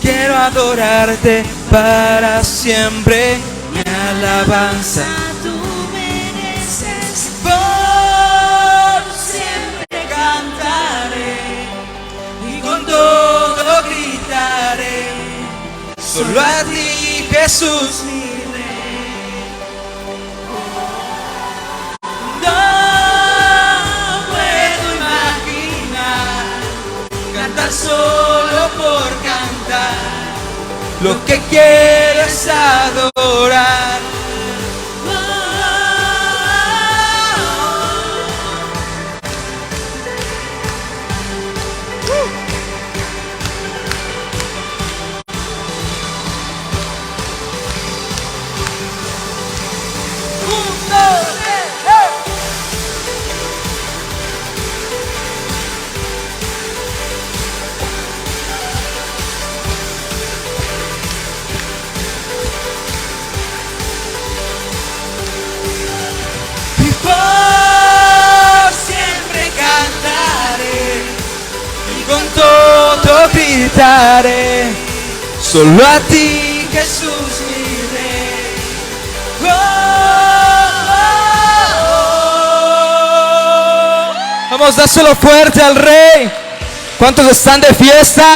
Quiero adorarte para siempre, mi alabanza tú mereces. Por siempre cantaré y con todo gritaré, solo a ti, Jesús, mi Rey. No puedo imaginar cantar solo por cantar. Lo que quiero es adorar. Con todo gritaré, solo a ti, Jesús, mi Rey. Oh, oh, oh. Vamos, dáselo fuerte al Rey. ¿Cuántos están de fiesta?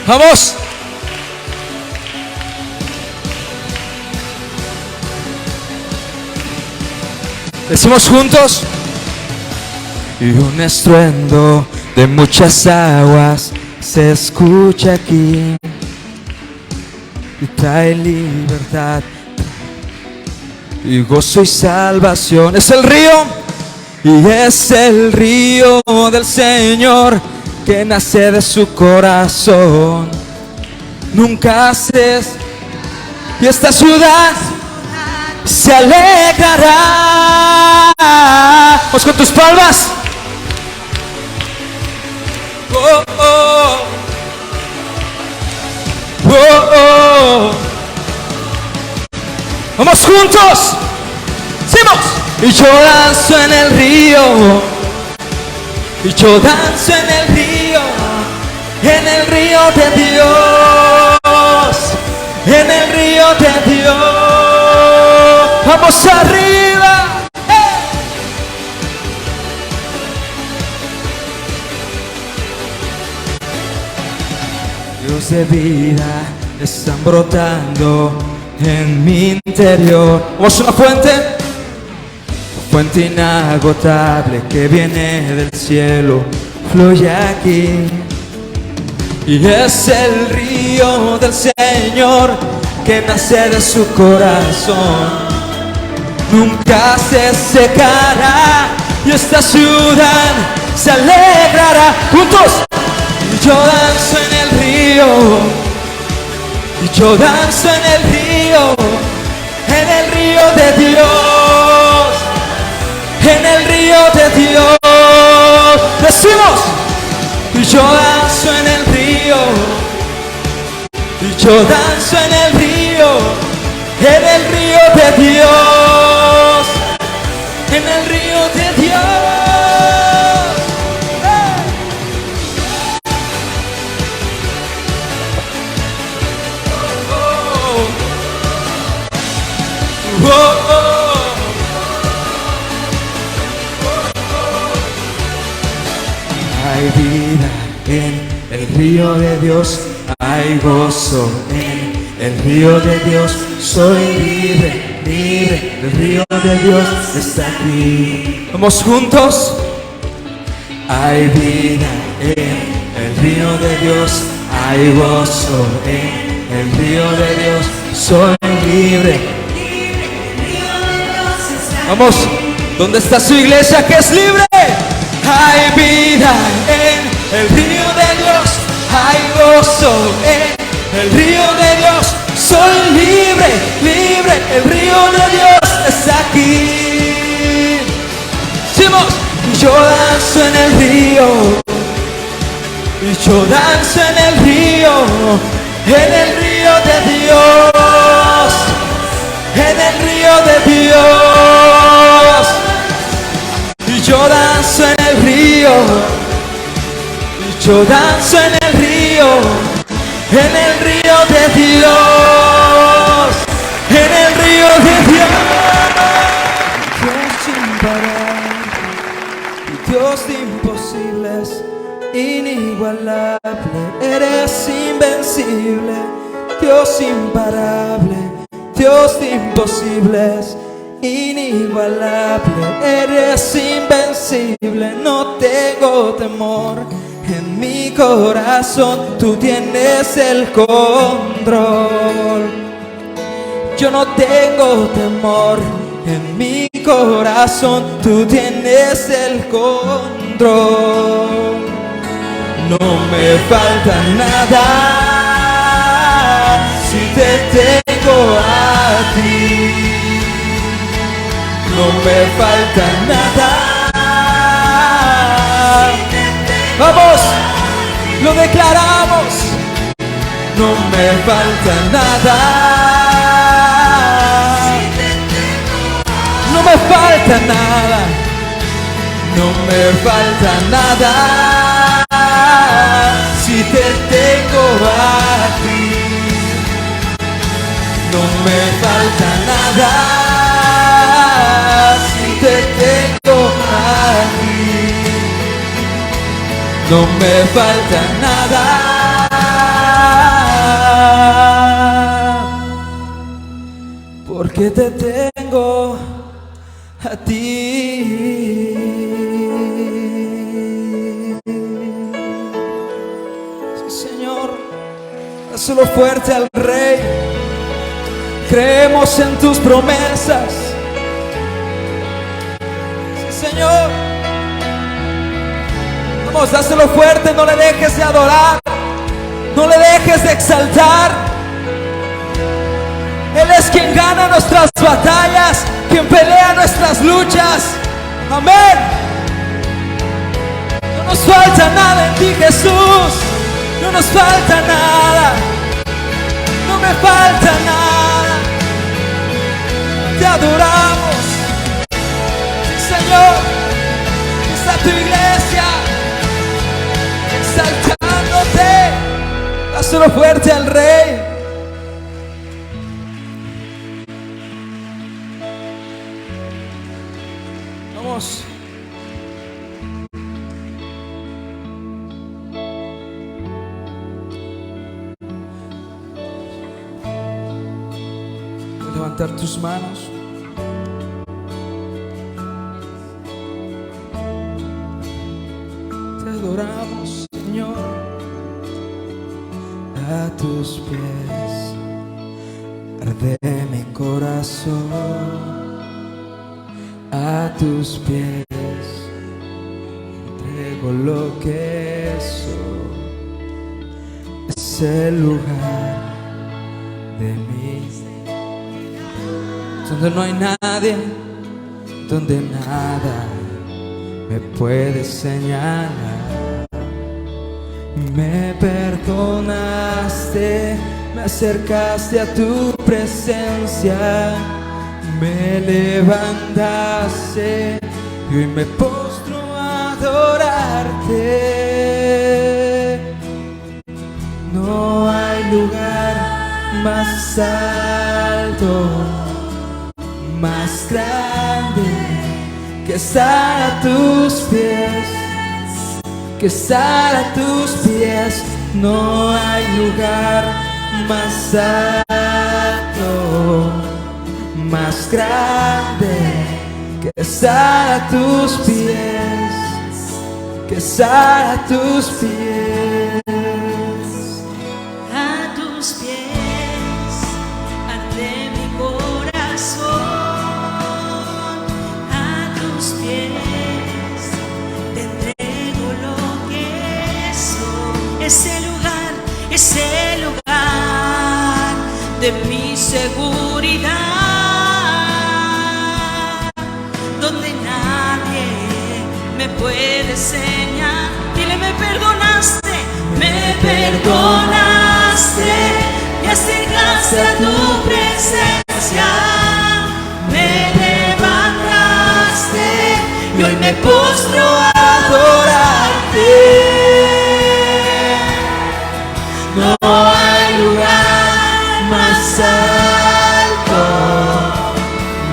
Vamos. Decimos juntos. Y un estruendo de muchas aguas se escucha aquí y trae libertad y gozo y salvación. Es el río, y es el río del Señor que nace de su corazón. Nunca haces, y esta ciudad se alegrará. Vamos con tus palmas. Oh, oh. Oh, oh. Vamos juntos. ¡Sigamos! Y yo danzo en el río, y yo danzo en el río de Dios, en el río de Dios. Vamos arriba. Ríos de vida están brotando en mi interior. Vamos, una fuente inagotable que viene del cielo, fluye aquí. Y es el río del Señor que nace de su corazón. nunca se secará, y esta ciudad se alegrará. Juntos. Y yo danzo en el río, y yo danzo en el río de Dios, en el río de Dios. Decimos, y yo danzo en el río, y yo danzo en el río de Dios, en el río de Dios. Oh, oh, oh. Hay vida en el río de Dios, hay gozo en el río de Dios. Soy libre, libre, el río de Dios está aquí. Vamos juntos. Hay vida en el río de Dios, hay gozo en el río de Dios. Soy libre. Vamos, ¿dónde está su iglesia que es libre? Hay vida en el río de Dios, hay gozo en el río de Dios. Soy libre, libre, el río de Dios está aquí. Decimos, yo danzo en el río, y yo danzo en el río de Dios, en el río de Dios. Y yo danzo en el río, y yo danzo en el río de Dios, en el río de Dios. Dios sin parar, Dios de imposibles, inigualable, eres invencible, Dios imparable, Dios de imposibles, inigualable, eres invencible. No tengo temor, en mi corazón tú tienes el control. Yo no tengo temor, en mi corazón tú tienes el control. No me falta nada si te tengo a ti. No me falta nada. Vamos, lo declaramos. No me falta nada. No me falta nada. No me falta nada si te tengo a ti. No me falta nada si te tengo a ti. No me falta nada porque te tengo a ti. Sí, Señor, dáselo fuerte al Rey. Creemos en tus promesas. Sí, Señor. Vamos, dáselo fuerte, no le dejes de adorar, no le dejes de exaltar. Él es quien gana nuestras batallas, quien pelea nuestras luchas. Amén. No nos falta nada en ti, Jesús. No nos falta nada. No me falta nada. Te adoramos, Señor. Está tu iglesia exaltándote. Dáselo fuerte al Rey. Vamos. Levantar tus manos. Te adoramos, Señor. A tus pies arde mi corazón. a tus pies entrego lo que soy. Es el lugar de mí donde no hay nadie, donde nada me puede señalar. Me perdonaste, me acercaste a tu presencia, me levantaste y hoy me postro a adorarte. No hay lugar más alto, más grande que estar a tus pies, que estar a tus pies. No hay lugar más alto, más grande que estar a tus pies, que estar a tus pies. A tus pies, ante mi corazón, a tus pies, te entrego lo que soy. Ese lugar de mi seguridad, donde nadie me puede enseñar. Dile, me perdonaste, me acercaste a tu presencia, me levantaste y hoy me postro a adorarte. No hay lugar más alto,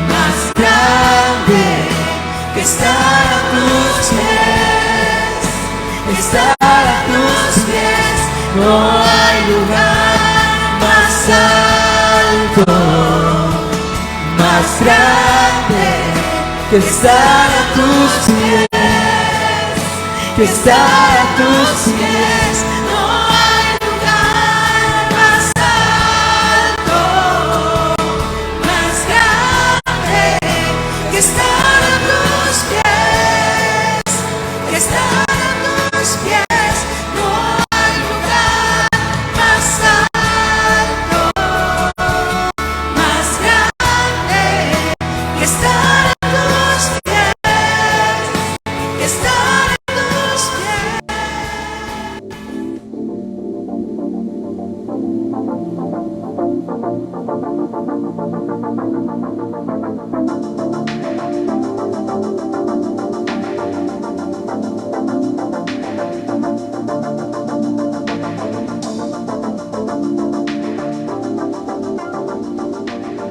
más grande que estar a tus pies, estar a tus pies. No hay lugar más alto, más grande que estar a tus pies, que estar a tus pies. No hay lugar más alto, más grande que estar a tus pies, que estar a tus pies. No hay lugar más alto, más grande que estar a tus pies, que estar a tus pies.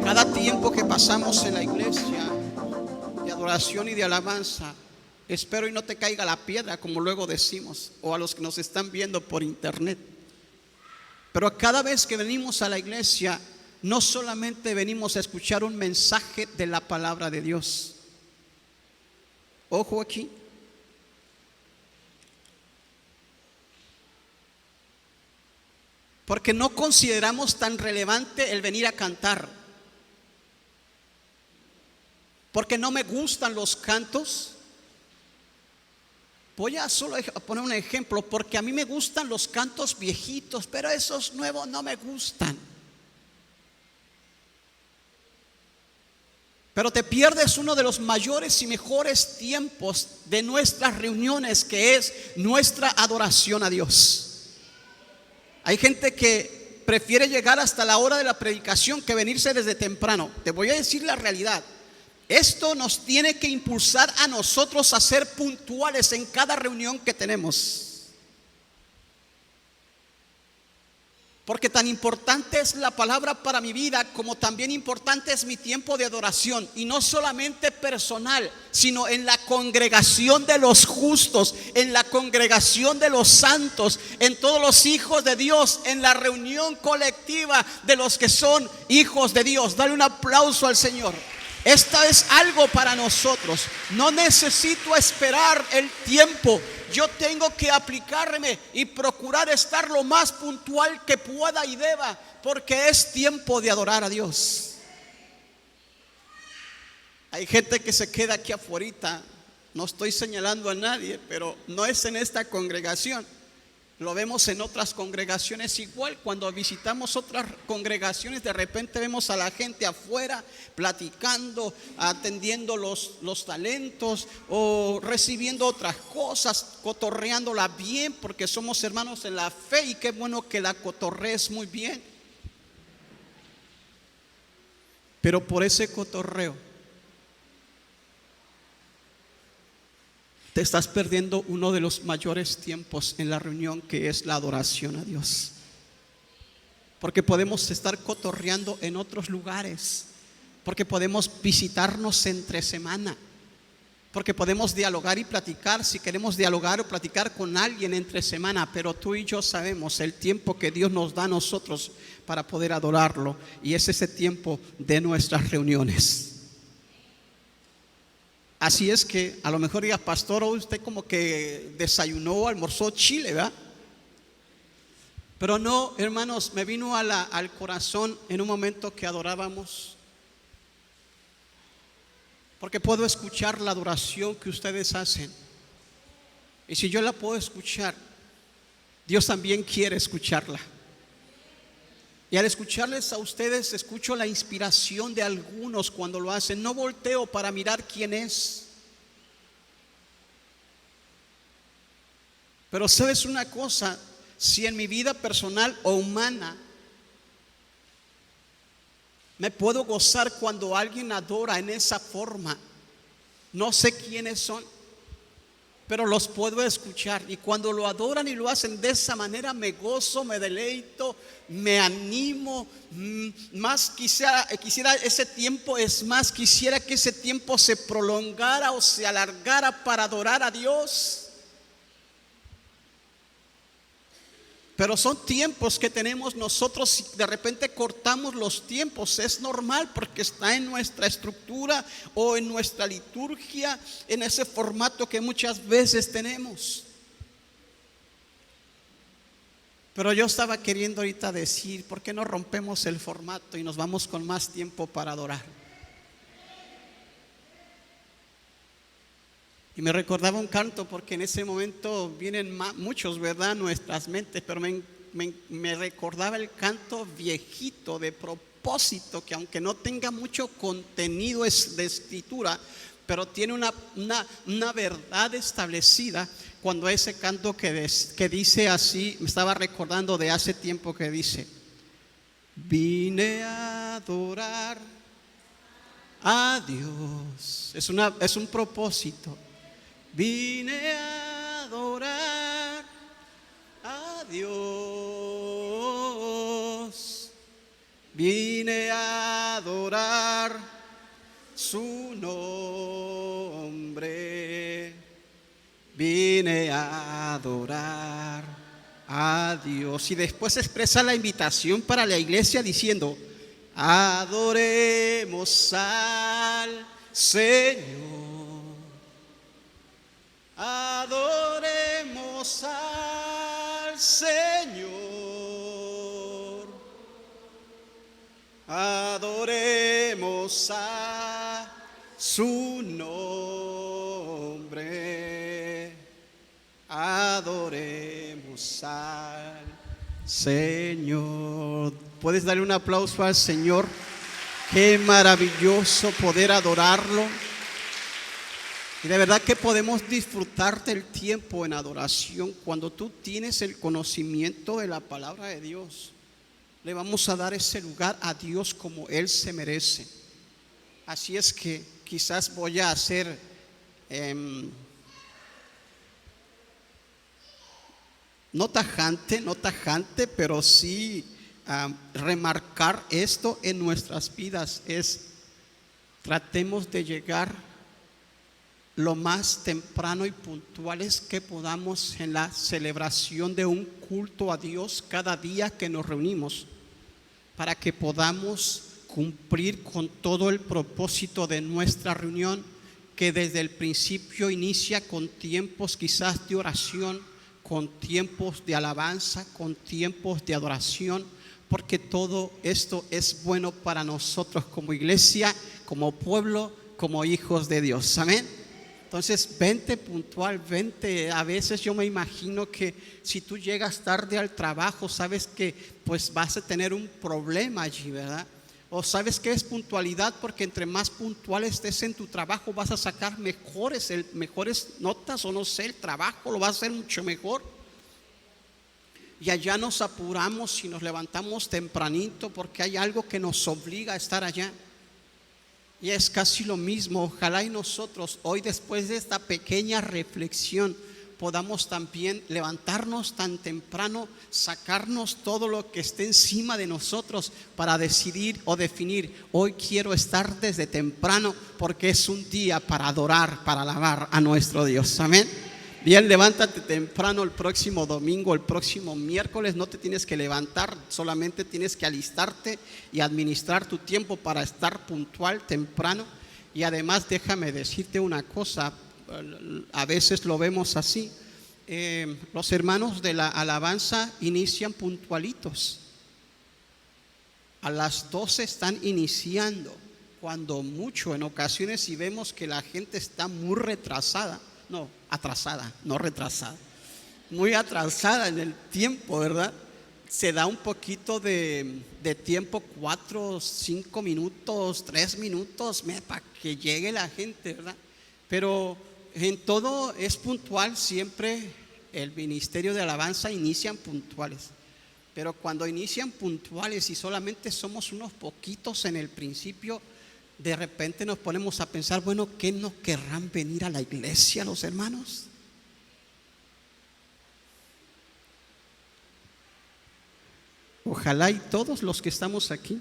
Cada tiempo que pasamos en la iglesia de adoración y de alabanza, espero y no te caiga la piedra, como luego decimos, o a los que nos están viendo por internet. Pero cada vez que venimos a la iglesia, no solamente venimos a escuchar un mensaje de la palabra de Dios. Ojo aquí. Porque no consideramos tan relevante el venir a cantar. Porque no me gustan los cantos. Voy a solo poner un ejemplo, porque a mí me gustan los cantos viejitos, pero esos nuevos no me gustan. Pero te pierdes uno de los mayores y mejores tiempos de nuestras reuniones, que es nuestra adoración a Dios. Hay gente que prefiere llegar hasta la hora de la predicación que venirse desde temprano. Te voy a decir la realidad. Esto nos tiene que impulsar a nosotros a ser puntuales en cada reunión que tenemos. Porque tan importante es la palabra para mi vida, como también importante es mi tiempo de adoración. Y no solamente personal, sino en la congregación de los justos, en la congregación de los santos, en todos los hijos de Dios, en la reunión colectiva de los que son hijos de Dios. Dale un aplauso al Señor. Esta es algo para nosotros. No necesito esperar el tiempo. Yo tengo que aplicarme y procurar estar lo más puntual que pueda y deba, porque es tiempo de adorar a Dios. Hay gente que se queda aquí afuera. No estoy señalando a nadie, pero no es en esta congregación. Lo vemos en otras congregaciones igual. Cuando visitamos otras congregaciones, de repente vemos a la gente afuera platicando, atendiendo los talentos o recibiendo otras cosas, cotorreándola bien, porque somos hermanos en la fe y qué bueno que la cotorrees muy bien. Pero por ese cotorreo te estás perdiendo uno de los mayores tiempos en la reunión, que es la adoración a Dios. Porque podemos estar cotorreando en otros lugares, porque podemos visitarnos entre semana, porque podemos dialogar y platicar si queremos dialogar o platicar con alguien entre semana. Pero tú y yo sabemos el tiempo que Dios nos da a nosotros para poder adorarlo, y es ese tiempo de nuestras reuniones. Así es que a lo mejor diga, pastor, usted como que desayunó, almorzó chile, ¿verdad? Pero no, hermanos, me vino al corazón en un momento que adorábamos, porque puedo escuchar la adoración que ustedes hacen. Y si yo la puedo escuchar, Dios también quiere escucharla. Y al escucharles a ustedes, escucho la inspiración de algunos cuando lo hacen. No volteo para mirar quién es. Pero sabes una cosa, si en mi vida personal o humana me puedo gozar cuando alguien adora en esa forma, no sé quiénes son, pero los puedo escuchar, y cuando lo adoran y lo hacen de esa manera, me gozo, me deleito, me animo. Más quisiera ese tiempo, es más, quisiera que ese tiempo se prolongara o se alargara para adorar a Dios. Pero son tiempos que tenemos nosotros. Si de repente cortamos los tiempos, es normal, porque está en nuestra estructura o en nuestra liturgia, en ese formato que muchas veces tenemos. Pero yo estaba queriendo ahorita decir, ¿por qué no rompemos el formato y nos vamos con más tiempo para adorar? Y me recordaba un canto, porque en ese momento vienen muchos, ¿verdad?, nuestras mentes, pero me recordaba el canto viejito de Propósito, que aunque no tenga mucho contenido de escritura, pero tiene una verdad establecida. Cuando ese canto que dice así, me estaba recordando de hace tiempo, que dice: vine a adorar a Dios. Es un propósito. Vine a adorar a Dios, vine a adorar su nombre, vine a adorar a Dios. Y después expresa la invitación para la iglesia diciendo: adoremos al Señor. Adoremos al Señor, adoremos a su nombre, adoremos al Señor. ¿Puedes darle un aplauso al Señor? Qué maravilloso poder adorarlo. Y de verdad que podemos disfrutar del tiempo en adoración cuando tú tienes el conocimiento de la palabra de Dios. Le vamos a dar ese lugar a Dios como Él se merece. Así es que quizás voy a hacer no tajante, pero sí remarcar esto en nuestras vidas. Tratemos de llegar lo más temprano y puntuales que podamos en la celebración de un culto a Dios cada día que nos reunimos, para que podamos cumplir con todo el propósito de nuestra reunión, que desde el principio inicia con tiempos quizás de oración, con tiempos de alabanza, con tiempos de adoración, porque todo esto es bueno para nosotros como iglesia, como pueblo, como hijos de Dios. Amén. Entonces, vente puntual, vente. A veces yo me imagino que si tú llegas tarde al trabajo, sabes que pues vas a tener un problema allí, ¿verdad? O sabes que es puntualidad, porque entre más puntual estés en tu trabajo vas a sacar mejores notas, o no sé, el trabajo lo vas a hacer mucho mejor. Y allá nos apuramos y nos levantamos tempranito porque hay algo que nos obliga a estar allá. Y es casi lo mismo. Ojalá y nosotros hoy, después de esta pequeña reflexión, podamos también levantarnos tan temprano, sacarnos todo lo que esté encima de nosotros para decidir o definir: hoy quiero estar desde temprano porque es un día para adorar, para alabar a nuestro Dios. Amén. Bien, levántate temprano el próximo domingo, el próximo miércoles. No te tienes que levantar, solamente tienes que alistarte y administrar tu tiempo para estar puntual temprano. Y además, déjame decirte una cosa, a veces lo vemos así. Los hermanos de la alabanza inician puntualitos. A las 12 están iniciando, cuando mucho en ocasiones, si vemos que la gente está muy retrasada, muy atrasada en el tiempo, ¿verdad? Se da un poquito de tiempo, 4, 5 minutos, 3 minutos, para que llegue la gente, ¿verdad? Pero en todo es puntual. Siempre el ministerio de alabanza inician puntuales. Pero cuando inician puntuales y solamente somos unos poquitos en el principio, de repente nos ponemos a pensar: bueno, ¿qué no querrán venir a la iglesia los hermanos? Ojalá y todos los que estamos aquí,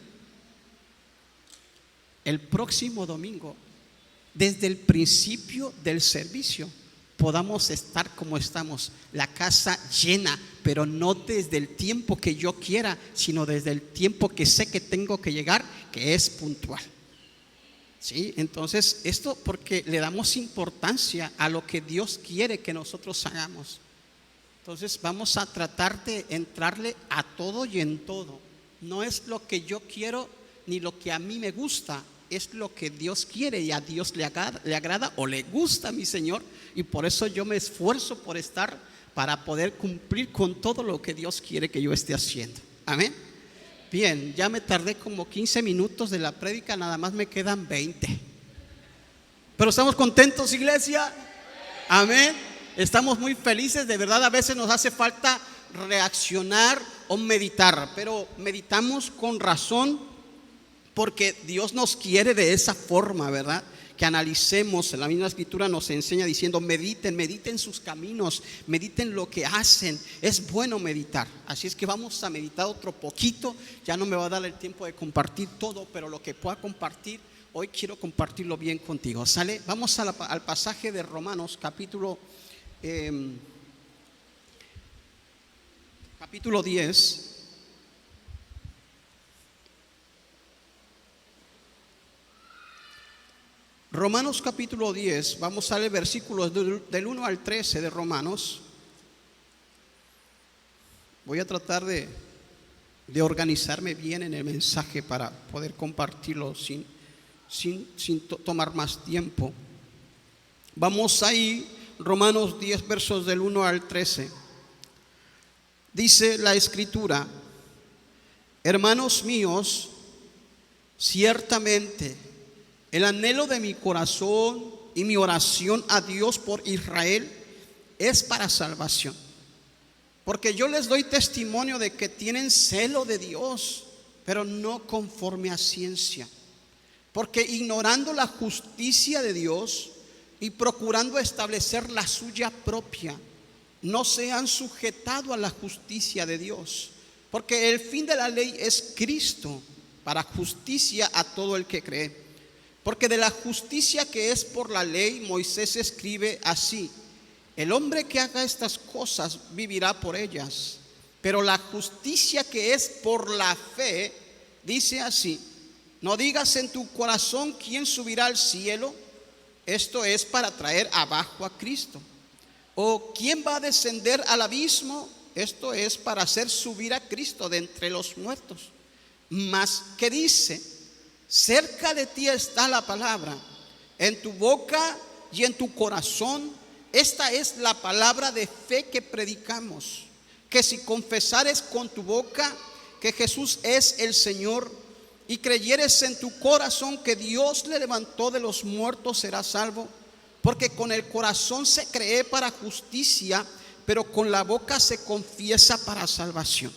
el próximo domingo, desde el principio del servicio, podamos estar como estamos, la casa llena, pero no desde el tiempo que yo quiera, sino desde el tiempo que sé que tengo que llegar, que es puntual. ¿Sí? Entonces, esto porque le damos importancia a lo que Dios quiere que nosotros hagamos. Entonces, vamos a tratar de entrarle a todo y en todo. No es lo que yo quiero ni lo que a mí me gusta, es lo que Dios quiere, y a Dios le agrada o le gusta a mi Señor. Y por eso yo me esfuerzo por estar, para poder cumplir con todo lo que Dios quiere que yo esté haciendo. Amén. Bien, ya me tardé como 15 minutos de la prédica, nada más me quedan 20. Pero estamos contentos, iglesia. Amén. Estamos muy felices, de verdad. A veces nos hace falta reaccionar o meditar, pero meditamos con razón porque Dios nos quiere de esa forma, ¿verdad? Que analicemos. La misma escritura nos enseña diciendo: mediten sus caminos, mediten lo que hacen. Es bueno meditar. Así es que vamos a meditar otro poquito. Ya no me va a dar el tiempo de compartir todo, pero lo que pueda compartir hoy quiero compartirlo bien contigo. ¿Sale? Vamos al pasaje de Romanos capítulo 10. Romanos capítulo 10, vamos a leer versículos del 1 al 13 de Romanos. Voy a tratar de organizarme bien en el mensaje para poder compartirlo sin tomar más tiempo. Vamos ahí, Romanos 10, versos del 1 al 13. Dice la escritura: hermanos míos, ciertamente el anhelo de mi corazón y mi oración a Dios por Israel es para salvación. Porque yo les doy testimonio de que tienen celo de Dios, pero no conforme a ciencia. Porque ignorando la justicia de Dios y procurando establecer la suya propia, no se han sujetado a la justicia de Dios. Porque el fin de la ley es Cristo, para justicia a todo el que cree. Porque de la justicia que es por la ley, Moisés escribe así: el hombre que haga estas cosas vivirá por ellas. Pero la justicia que es por la fe dice así: no digas en tu corazón quién subirá al cielo, esto es para traer abajo a Cristo. O quién va a descender al abismo, esto es para hacer subir a Cristo de entre los muertos. Mas que dice: cerca de ti está la palabra, en tu boca y en tu corazón. Esta es la palabra de fe que predicamos, que si confesares con tu boca que Jesús es el Señor y creyeres en tu corazón que Dios le levantó de los muertos, serás salvo. Porque con el corazón se cree para justicia, pero con la boca se confiesa para salvación.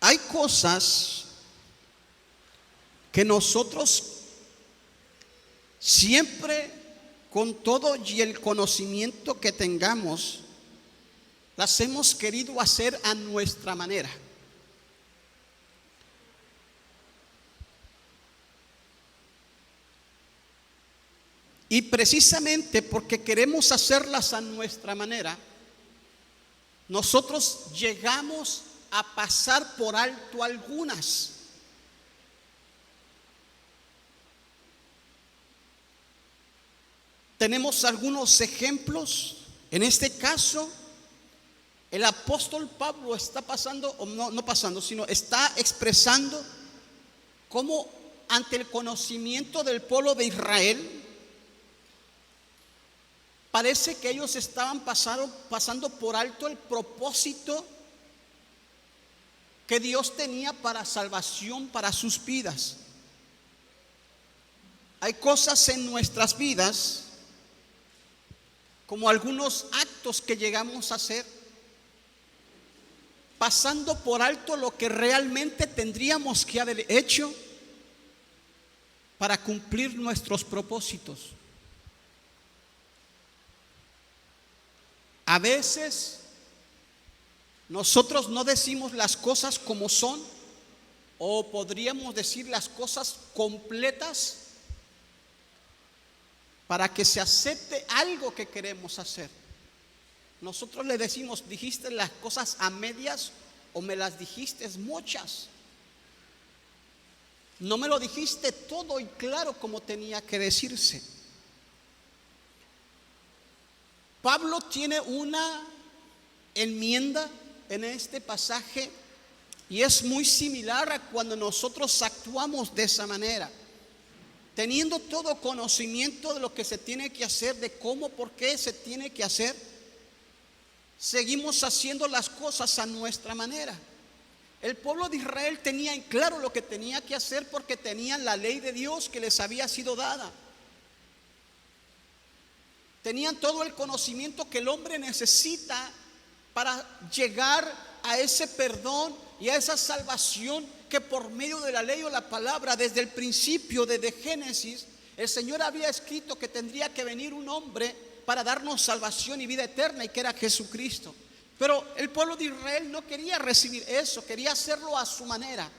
Hay cosas que nosotros siempre, con todo y el conocimiento que tengamos, las hemos querido hacer a nuestra manera. Y precisamente porque queremos hacerlas a nuestra manera, nosotros llegamos a pasar por alto algunas. Tenemos algunos ejemplos. En este caso, el apóstol Pablo está pasando, o no pasando, sino está expresando cómo ante el conocimiento del pueblo de Israel, parece que ellos estaban pasando por alto el propósito que Dios tenía para salvación para sus vidas. Hay cosas en nuestras vidas, como algunos actos que llegamos a hacer, pasando por alto lo que realmente tendríamos que haber hecho para cumplir nuestros propósitos. A veces nosotros no decimos las cosas como son, o podríamos decir las cosas completas para que se acepte algo que queremos hacer. Nosotros le decimos, dijiste las cosas a medias o me las dijiste muchas. No me lo dijiste todo y claro como tenía que decirse. Pablo tiene una enmienda en este pasaje y es muy similar a cuando nosotros actuamos de esa manera, teniendo todo conocimiento de lo que se tiene que hacer, de cómo, por qué se tiene que hacer. Seguimos haciendo las cosas a nuestra manera. El pueblo de Israel tenía en claro lo que tenía que hacer porque tenían la ley de Dios que les había sido dada. Tenían todo el conocimiento que el hombre necesita para llegar a ese perdón y a esa salvación que por medio de la ley o la palabra, desde el principio, desde Génesis, el Señor había escrito que tendría que venir un hombre para darnos salvación y vida eterna, y que era Jesucristo. Pero el pueblo de Israel no quería recibir eso, quería hacerlo a su manera.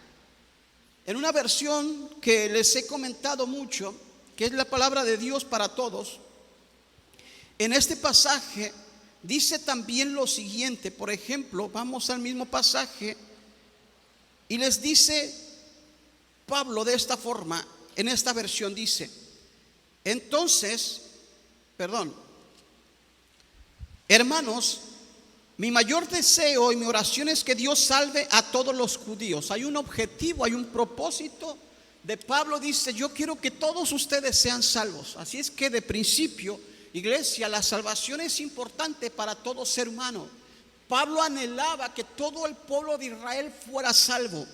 En una versión que les he comentado mucho, que es la palabra de Dios para todos, en este pasaje dice también lo siguiente. Por ejemplo, vamos al mismo pasaje y les dice Pablo de esta forma, en esta versión dice: hermanos, mi mayor deseo y mi oración es que Dios salve a todos los judíos. Hay un objetivo, hay un propósito de Pablo. Dice: yo quiero que todos ustedes sean salvos. Así es que de principio, iglesia, la salvación es importante para todo ser humano. Pablo anhelaba que todo el pueblo de Israel fuera salvo.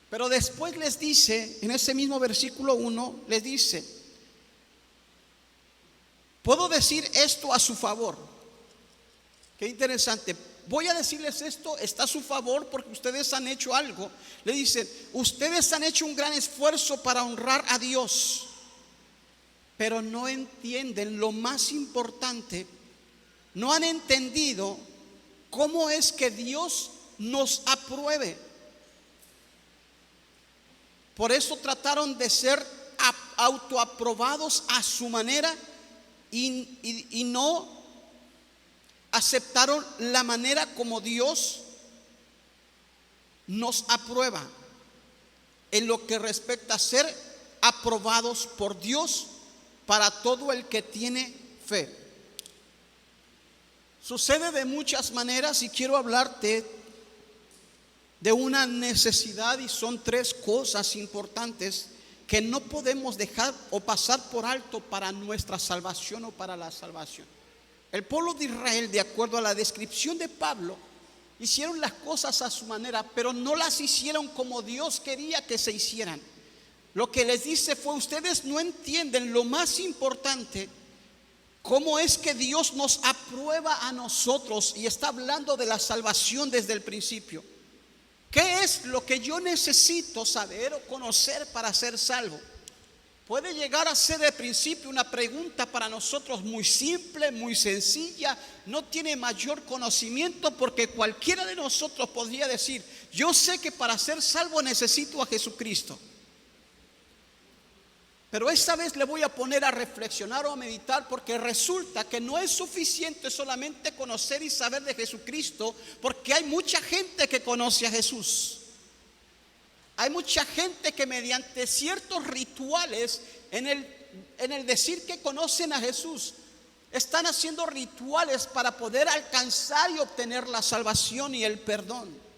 Pero después les dice, en ese mismo versículo 1, les dice: puedo decir esto a su favor. Qué interesante. Voy a decirles esto, está a su favor porque ustedes han hecho algo. Le dicen: ustedes han hecho un gran esfuerzo para honrar a Dios, pero no entienden lo más importante. No han entendido cómo es que Dios nos apruebe. Por eso trataron de ser autoaprobados a su manera y no aceptaron la manera como Dios nos aprueba en lo que respecta a ser aprobados por Dios para todo el que tiene fe. Sucede de muchas maneras y quiero hablarte de una necesidad, y son tres cosas importantes que no podemos dejar o pasar por alto para nuestra salvación o para la salvación. El pueblo de Israel, de acuerdo a la descripción de Pablo, hicieron las cosas a su manera, pero no las hicieron como Dios quería que se hicieran. Lo que les dice fue: ustedes no entienden lo más importante, cómo es que Dios nos aprueba a nosotros, y está hablando de la salvación desde el principio. ¿Qué es lo que yo necesito saber o conocer para ser salvo? Puede llegar a ser de principio una pregunta para nosotros muy simple, muy sencilla, no tiene mayor conocimiento, porque cualquiera de nosotros podría decir: yo sé que para ser salvo necesito a Jesucristo. Pero esta vez le voy a poner a reflexionar o a meditar, porque resulta que no es suficiente solamente conocer y saber de Jesucristo, porque hay mucha gente que conoce a Jesús. Hay mucha gente que mediante ciertos rituales, en el decir que conocen a Jesús, están haciendo rituales para poder alcanzar y obtener la salvación y el perdón.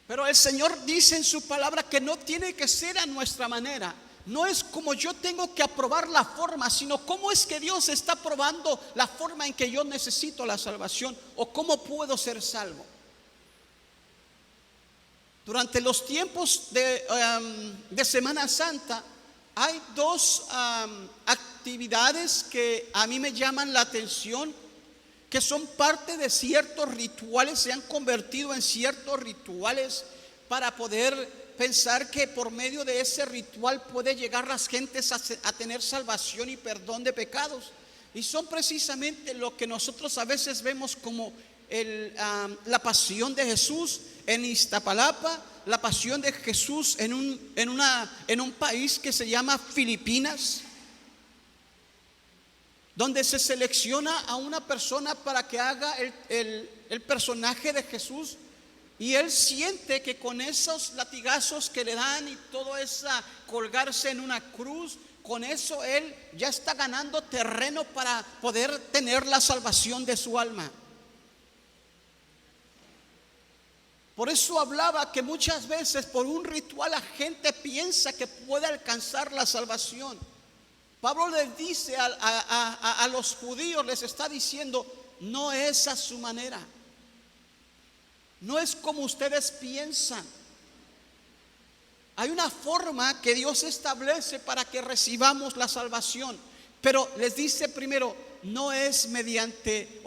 Pero el Señor dice en su palabra que no tiene que ser a nuestra manera. No es como yo tengo que aprobar la forma, sino cómo es que Dios está probando la forma en que yo necesito la salvación, o cómo puedo ser salvo. Durante los tiempos de Semana Santa hay dos actividades que a mí me llaman la atención, que son parte de ciertos rituales, se han convertido en ciertos rituales para poder pensar que por medio de ese ritual puede llegar las gentes a tener salvación y perdón de pecados. Y son precisamente lo que nosotros a veces vemos como la pasión de Jesús en Iztapalapa, la pasión de Jesús en un país que se llama Filipinas, donde se selecciona a una persona para que haga el personaje de Jesús, y él siente que con esos latigazos que le dan y todo esa colgarse en una cruz, con eso él ya está ganando terreno para poder tener la salvación de su alma. Por eso hablaba que muchas veces por un ritual la gente piensa que puede alcanzar la salvación. Pablo les dice a los judíos, les está diciendo: no es a su manera, no es como ustedes piensan. Hay una forma que Dios establece para que recibamos la salvación, pero les dice primero: no es mediante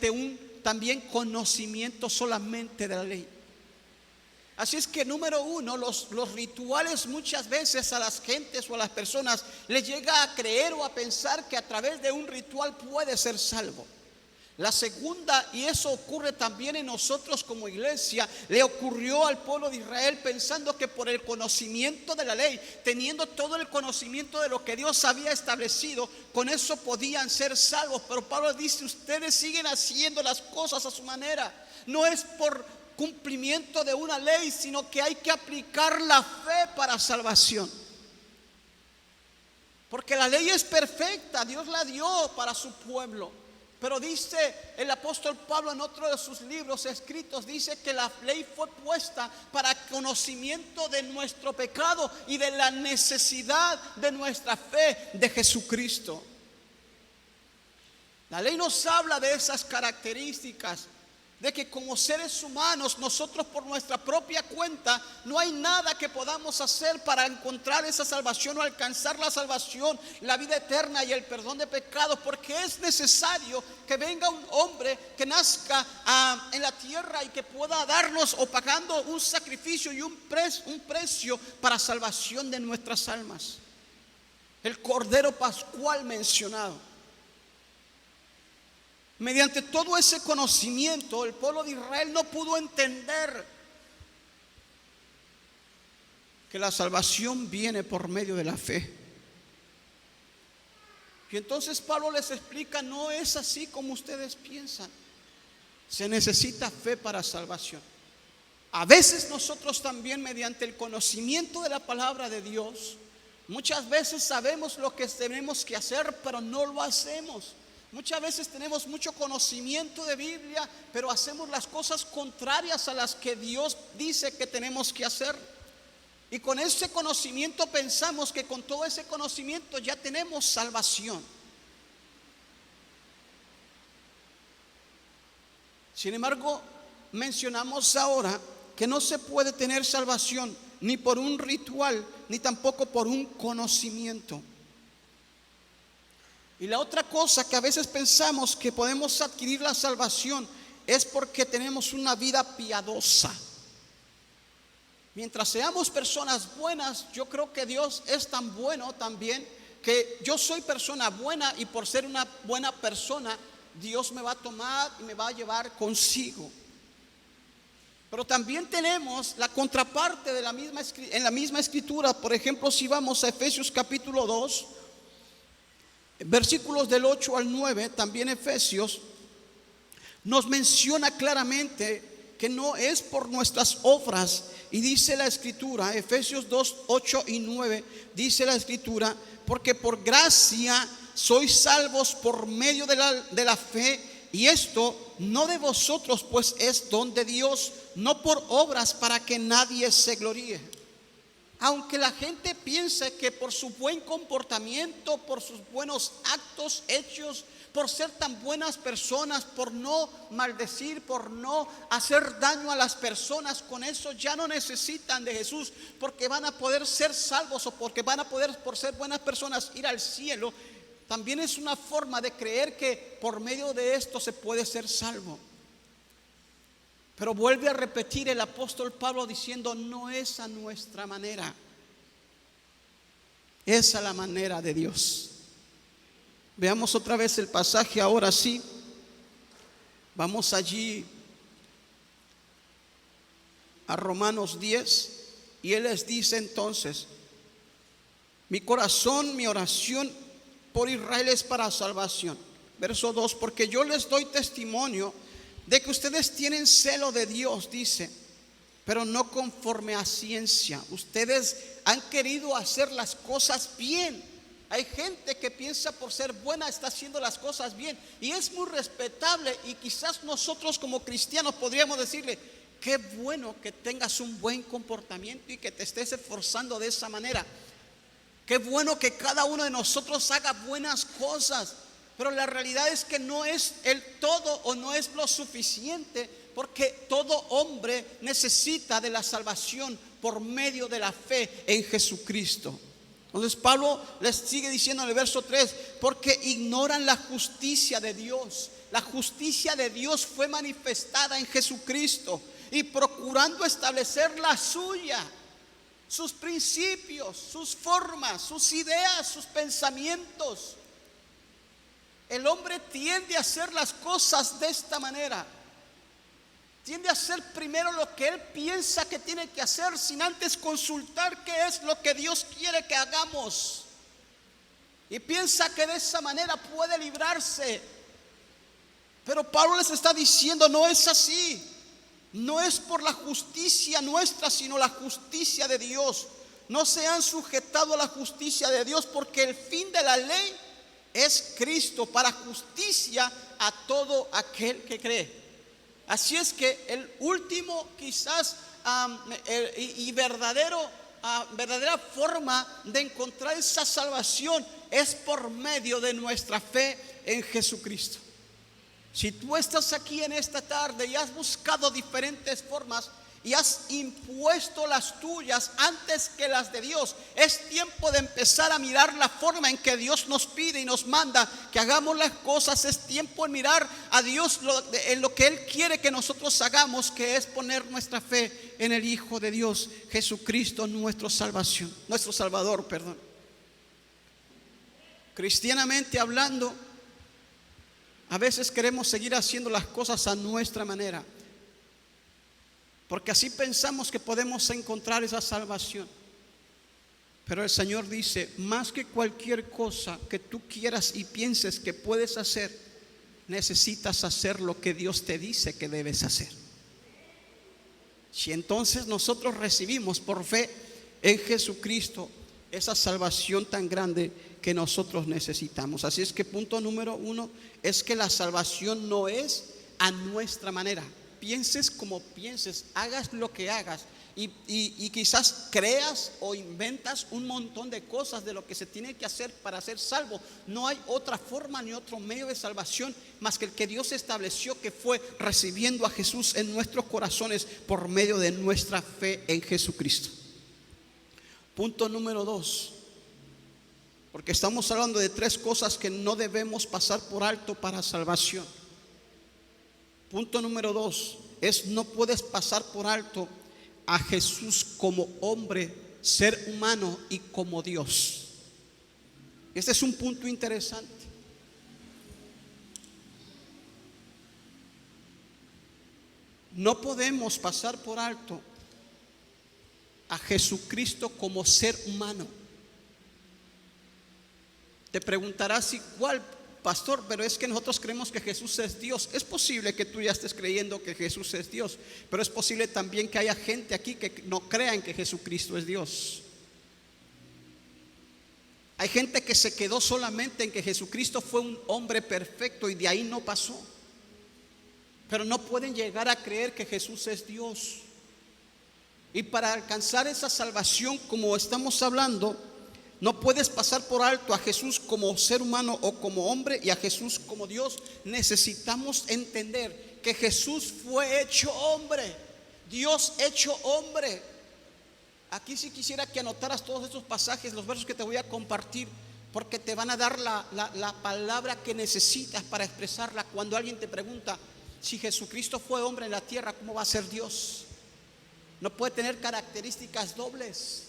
un también conocimiento solamente de la ley. Así es que, número uno, los rituales muchas veces a las gentes o a las personas les llega a creer o a pensar que a través de un ritual puede ser salvo. La segunda, y eso ocurre también en nosotros como iglesia, le ocurrió al pueblo de Israel pensando que por el conocimiento de la ley, teniendo todo el conocimiento de lo que Dios había establecido, con eso podían ser salvos. Pero Pablo dice: ustedes siguen haciendo las cosas a su manera. No es por cumplimiento de una ley, sino que hay que aplicar la fe para salvación. Porque la ley es perfecta, Dios la dio para su pueblo. Pero dice el apóstol Pablo en otro de sus libros escritos, dice que la ley fue puesta para conocimiento de nuestro pecado y de la necesidad de nuestra fe de Jesucristo. La ley nos habla de esas características, de que como seres humanos nosotros por nuestra propia cuenta no hay nada que podamos hacer para encontrar esa salvación o alcanzar la salvación, la vida eterna y el perdón de pecados, porque es necesario que venga un hombre que nazca en la tierra y que pueda darnos, o pagando un sacrificio y un precio para salvación de nuestras almas, el Cordero Pascual mencionado. Mediante todo ese conocimiento, el pueblo de Israel no pudo entender que la salvación viene por medio de la fe. Y entonces Pablo les explica: no es así como ustedes piensan. Se necesita fe para salvación. A veces nosotros también, mediante el conocimiento de la palabra de Dios, muchas veces sabemos lo que tenemos que hacer, pero no lo hacemos. Muchas veces tenemos mucho conocimiento de Biblia, pero hacemos las cosas contrarias a las que Dios dice que tenemos que hacer. Y con ese conocimiento pensamos que con todo ese conocimiento ya tenemos salvación. Sin embargo, mencionamos ahora que no se puede tener salvación ni por un ritual, ni tampoco por un conocimiento. Y la otra cosa que a veces pensamos que podemos adquirir la salvación es porque tenemos una vida piadosa. Mientras seamos personas buenas, yo creo que Dios es tan bueno también que yo soy persona buena, y por ser una buena persona Dios me va a tomar y me va a llevar consigo. Pero también tenemos la contraparte de en la misma escritura. Por ejemplo, si vamos a Efesios capítulo 2, versículos del 8 al 9, también Efesios nos menciona claramente que no es por nuestras obras. Y dice la escritura, Efesios 2, 8 y 9, dice la escritura: porque por gracia sois salvos por medio de la fe, y esto no de vosotros, pues es don de Dios, no por obras, para que nadie se gloríe. Aunque la gente piense que por su buen comportamiento, por sus buenos actos hechos, por ser tan buenas personas, por no maldecir, por no hacer daño a las personas, con eso ya no necesitan de Jesús, porque van a poder ser salvos, o porque van a poder, por ser buenas personas, ir al cielo. También es una forma de creer que por medio de esto se puede ser salvo. Pero vuelve a repetir el apóstol Pablo diciendo: no es a nuestra manera, es a la manera de Dios. Veamos otra vez el pasaje ahora sí. Vamos allí a Romanos 10, y él les dice entonces: mi corazón, mi oración por Israel es para salvación. Verso 2: porque yo les doy testimonio de que ustedes tienen celo de Dios, dice, pero no conforme a ciencia. Ustedes han querido hacer las cosas bien. Hay gente que piensa por ser buena está haciendo las cosas bien, y es muy respetable, y quizás nosotros como cristianos podríamos decirle: qué bueno que tengas un buen comportamiento y que te estés esforzando de esa manera. Qué bueno que cada uno de nosotros haga buenas cosas. Pero la realidad es que no es el todo, o no es lo suficiente, porque todo hombre necesita de la salvación por medio de la fe en Jesucristo. Entonces Pablo les sigue diciendo en el verso 3: porque ignoran la justicia de Dios. La justicia de Dios fue manifestada en Jesucristo, y procurando establecer la suya, sus principios, sus formas, sus ideas, sus pensamientos. El hombre tiende a hacer las cosas de esta manera. Tiende a hacer primero lo que él piensa que tiene que hacer, sin antes consultar qué es lo que Dios quiere que hagamos. Y piensa que de esa manera puede librarse. Pero Pablo les está diciendo: no es así. No es por la justicia nuestra, sino la justicia de Dios. No se han sujetado a la justicia de Dios, porque el fin de la ley es Cristo, para justicia a todo aquel que cree. Así es que el último quizás verdadera forma de encontrar esa salvación es por medio de nuestra fe en Jesucristo. Si tú estás aquí en esta tarde y has buscado diferentes formas y has impuesto las tuyas antes que las de Dios, es tiempo de empezar a mirar la forma en que Dios nos pide y nos manda que hagamos las cosas. Es tiempo de mirar a Dios en lo que Él quiere que nosotros hagamos, que es poner nuestra fe en el Hijo de Dios, Jesucristo, nuestra salvación, nuestro Salvador, perdón. Cristianamente hablando, a veces queremos seguir haciendo las cosas a nuestra manera, porque así pensamos que podemos encontrar esa salvación. Pero el Señor dice: más que cualquier cosa que tú quieras y pienses que puedes hacer, necesitas hacer lo que Dios te dice que debes hacer. Si entonces nosotros recibimos por fe en Jesucristo esa salvación tan grande que nosotros necesitamos. Así es que punto número 1 es que la salvación no es a nuestra manera. Pienses como pienses, hagas lo que hagas y quizás creas o inventas un montón de cosas de lo que se tiene que hacer para ser salvo. No hay otra forma ni otro medio de salvación más que el que Dios estableció, que fue recibiendo a Jesús en nuestros corazones por medio de nuestra fe en Jesucristo. Punto número 2, porque estamos hablando de 3 cosas que no debemos pasar por alto para salvación. Punto número 2 es: no puedes pasar por alto a Jesús como hombre, ser humano y como Dios. Este es un punto interesante. No podemos pasar por alto a Jesucristo como ser humano. Te preguntarás, ¿y cuál, pastor? Pero es que nosotros creemos que Jesús es Dios. Es posible que tú ya estés creyendo que Jesús es Dios, pero es posible también que haya gente aquí que no crean que Jesucristo es Dios. Hay gente que se quedó solamente en que Jesucristo fue un hombre perfecto y de ahí no pasó, pero no pueden llegar a creer que Jesús es Dios. Y para alcanzar esa salvación, como estamos hablando, no puedes pasar por alto a Jesús como ser humano o como hombre y a Jesús como Dios. Necesitamos entender que Jesús fue hecho hombre, Dios hecho hombre. Aquí sí quisiera que anotaras todos estos pasajes, los versos que te voy a compartir, porque te van a dar la palabra que necesitas para expresarla. Cuando alguien te pregunta, si Jesucristo fue hombre en la tierra, ¿cómo va a ser Dios? No puede tener características dobles.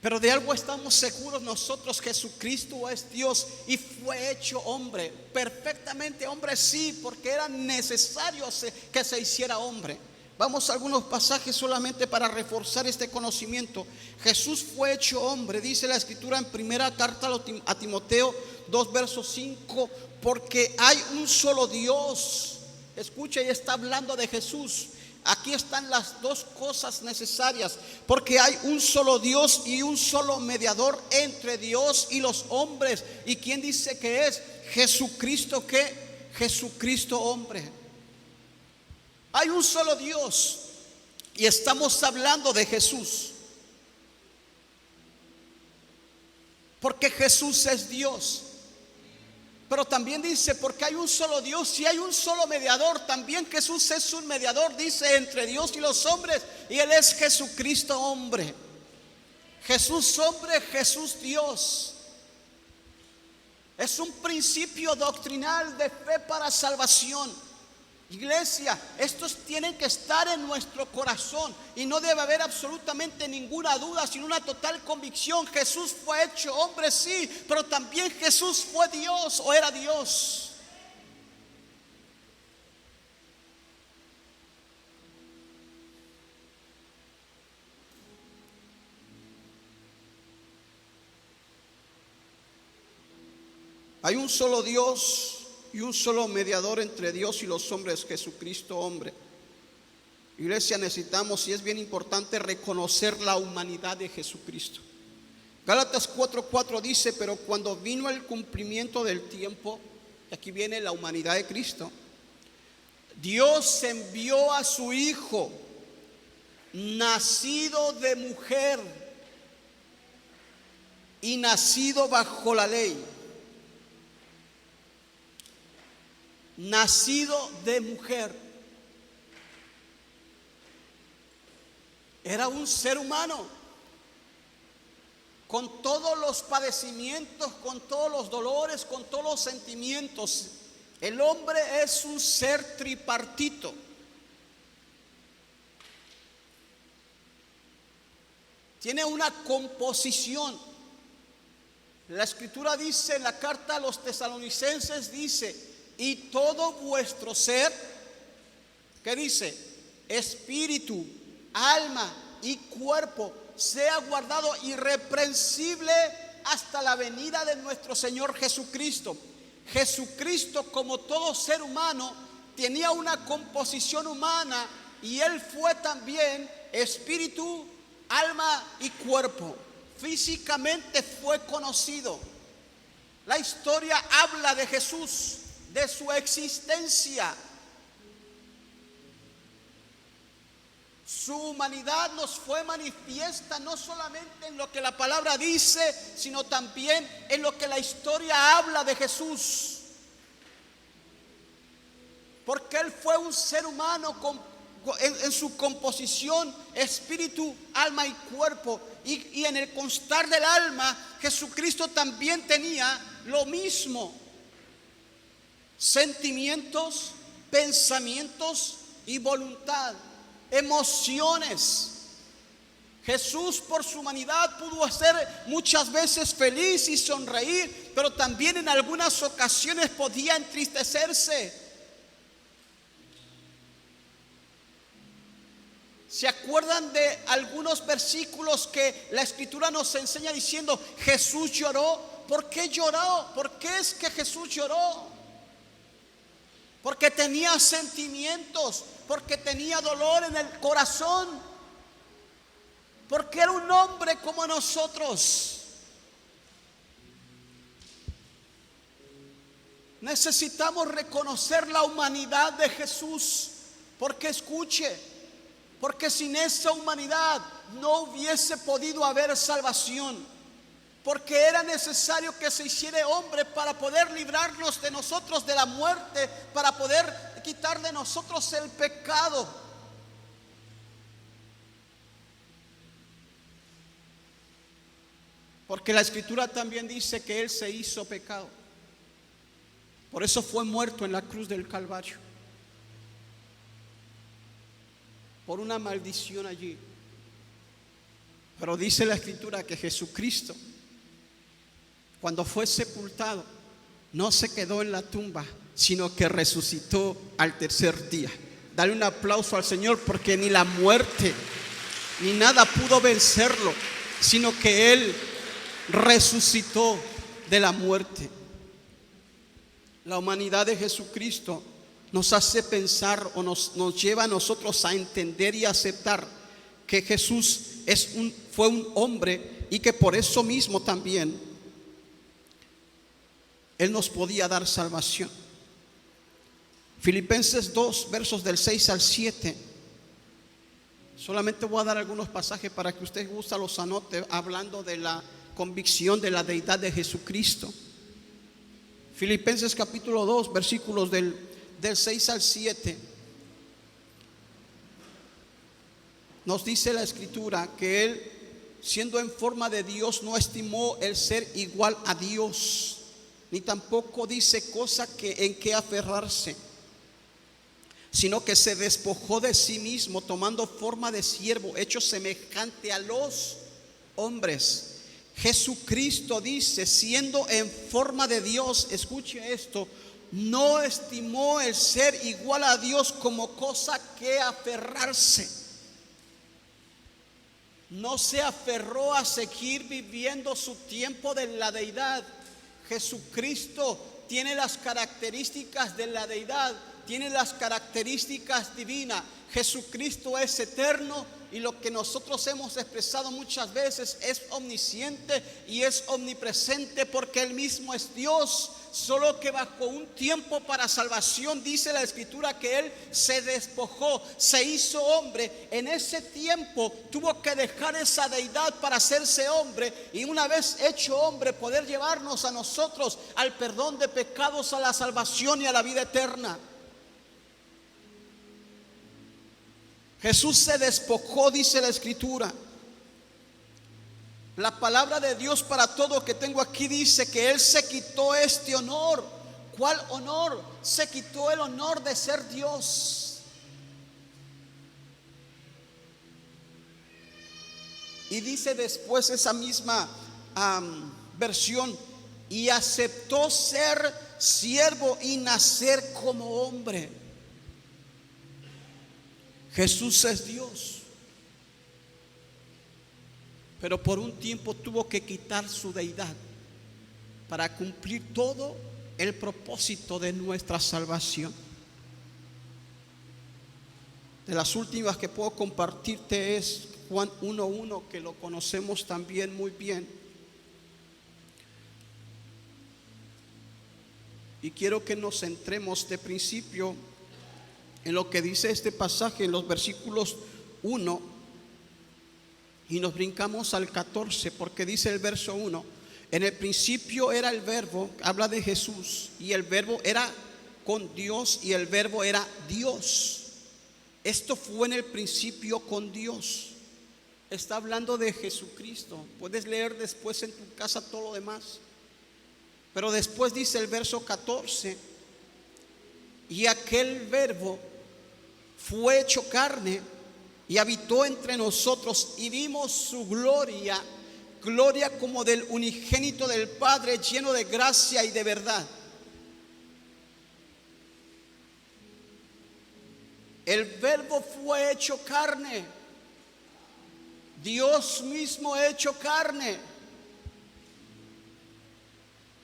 Pero de algo estamos seguros nosotros: Jesucristo es Dios y fue hecho hombre, perfectamente hombre, sí, porque era necesario que se hiciera hombre. Vamos a algunos pasajes solamente para reforzar este conocimiento. Jesús fue hecho hombre, dice la escritura en primera carta a Timoteo 2 verso 5, porque hay un solo Dios. Escucha, y está hablando de Jesús. Aquí están las 2 cosas necesarias, porque hay un solo Dios y un solo mediador entre Dios y los hombres. ¿Y quién dice que es? Jesucristo. ¿Qué? Jesucristo hombre. Hay un solo Dios y estamos hablando de Jesús, porque Jesús es Dios. Pero también dice, porque hay un solo Dios y hay un solo mediador. También Jesús es un mediador, dice, entre Dios y los hombres, y Él es Jesucristo hombre. Jesús hombre, Jesús Dios. Es un principio doctrinal de fe para salvación. Iglesia, estos tienen que estar en nuestro corazón y no debe haber absolutamente ninguna duda, sino una total convicción. Jesús fue hecho hombre, sí, pero también Jesús fue Dios o era Dios. Hay un solo Dios y un solo mediador entre Dios y los hombres, Jesucristo hombre. Iglesia, necesitamos, y es bien importante, reconocer la humanidad de Jesucristo. Gálatas 4:4 dice, pero cuando vino el cumplimiento del tiempo, y aquí viene la humanidad de Cristo, Dios envió a su Hijo, nacido de mujer y nacido bajo la ley. Nacido de mujer. Era un ser humano con todos los padecimientos, con todos los dolores, con todos los sentimientos. El hombre es un ser tripartito. Tiene una composición. La escritura dice en la carta a los tesalonicenses, dice, y todo vuestro ser, ¿qué dice? Espíritu, alma y cuerpo sea guardado irreprensible hasta la venida de nuestro Señor Jesucristo. Jesucristo, como todo ser humano, tenía una composición humana y Él fue también espíritu, alma y cuerpo. Físicamente fue conocido. La historia habla de Jesús, de su existencia. Su humanidad nos fue manifiesta no solamente en lo que la palabra dice, sino también en lo que la historia habla de Jesús. Porque Él fue un ser humano en su composición, espíritu, alma y cuerpo. Y en el constar del alma, Jesucristo también tenía lo mismo: sentimientos, pensamientos y voluntad, emociones. Jesús, por su humanidad, pudo ser muchas veces feliz y sonreír, pero también en algunas ocasiones podía entristecerse. ¿Se acuerdan de algunos versículos que la Escritura nos enseña diciendo Jesús lloró? ¿Por qué lloró? ¿Por qué es que Jesús lloró? Porque tenía sentimientos, porque tenía dolor en el corazón, porque era un hombre como nosotros. Necesitamos reconocer la humanidad de Jesús, porque porque sin esa humanidad no hubiese podido haber salvación, porque era necesario que se hiciera hombre para poder librarnos de nosotros de la muerte, para poder quitar de nosotros el pecado. Porque la Escritura también dice que Él se hizo pecado. Por eso fue muerto en la cruz del Calvario, por una maldición allí. Pero dice la Escritura que Jesucristo, cuando fue sepultado, no se quedó en la tumba, sino que resucitó al tercer día. Dale un aplauso al Señor, porque ni la muerte ni nada pudo vencerlo, sino que Él resucitó de la muerte. La humanidad de Jesucristo nos hace pensar o nos lleva a nosotros a entender y aceptar que Jesús fue un hombre y que por eso mismo también Él nos podía dar salvación. Filipenses 2, versos del 6 al 7. Solamente voy a dar algunos pasajes para que usted gusta los anote, hablando de la convicción de la deidad de Jesucristo. Filipenses capítulo 2, versículos del 6 al 7. Nos dice la Escritura que Él, siendo en forma de Dios, no estimó el ser igual a Dios, ni tampoco dice cosa en que aferrarse, sino que se despojó de sí mismo, tomando forma de siervo, hecho semejante a los hombres. Jesucristo, dice, siendo en forma de Dios, escuche esto, no estimó el ser igual a Dios como cosa que aferrarse. No se aferró a seguir viviendo su tiempo de la deidad. Jesucristo tiene las características de la deidad, tiene las características divinas. Jesucristo es eterno, y lo que nosotros hemos expresado muchas veces, es omnisciente y es omnipresente, porque Él mismo es Dios, solo que bajo un tiempo para salvación. Dice la Escritura que Él se despojó, se hizo hombre. En ese tiempo tuvo que dejar esa deidad para hacerse hombre, y una vez hecho hombre, poder llevarnos a nosotros al perdón de pecados, a la salvación y a la vida eterna. Jesús se despojó, dice la Escritura. La palabra de Dios para todo que tengo aquí dice que Él se quitó este honor. ¿Cuál honor? Se quitó el honor de ser Dios. Y dice después esa misma versión, y aceptó ser siervo y nacer como hombre. Jesús es Dios, pero por un tiempo tuvo que quitar su deidad para cumplir todo el propósito de nuestra salvación. De las últimas que puedo compartirte es Juan 1:1, que lo conocemos también muy bien. Y quiero que nos centremos de principio en lo que dice este pasaje en los versículos 1 y nos brincamos al 14, porque dice el verso 1: en el principio era el verbo, habla de Jesús, y el verbo era con Dios y el verbo era Dios. Esto fue en el principio con Dios. Está hablando de Jesucristo. Puedes leer después en tu casa todo lo demás. Pero después dice el verso 14: y aquel verbo fue hecho carne y habitó entre nosotros y vimos su gloria, gloria como del unigénito del Padre, lleno de gracia y de verdad. El verbo fue hecho carne, Dios mismo hecho carne.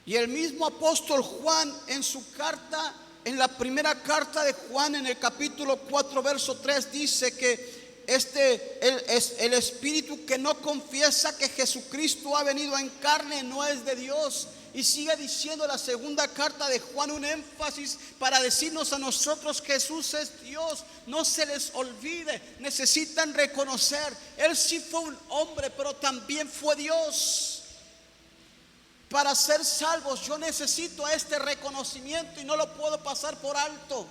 Y el mismo apóstol Juan en su carta, en la primera carta de Juan, en el capítulo 4, verso 3, dice que el espíritu que no confiesa que Jesucristo ha venido en carne no es de Dios. Y sigue diciendo la segunda carta de Juan un énfasis para decirnos a nosotros: Jesús es Dios, no se les olvide. Necesitan reconocer, Él sí fue un hombre, pero también fue Dios. Para ser salvos yo necesito este reconocimiento y no lo puedo pasar por alto.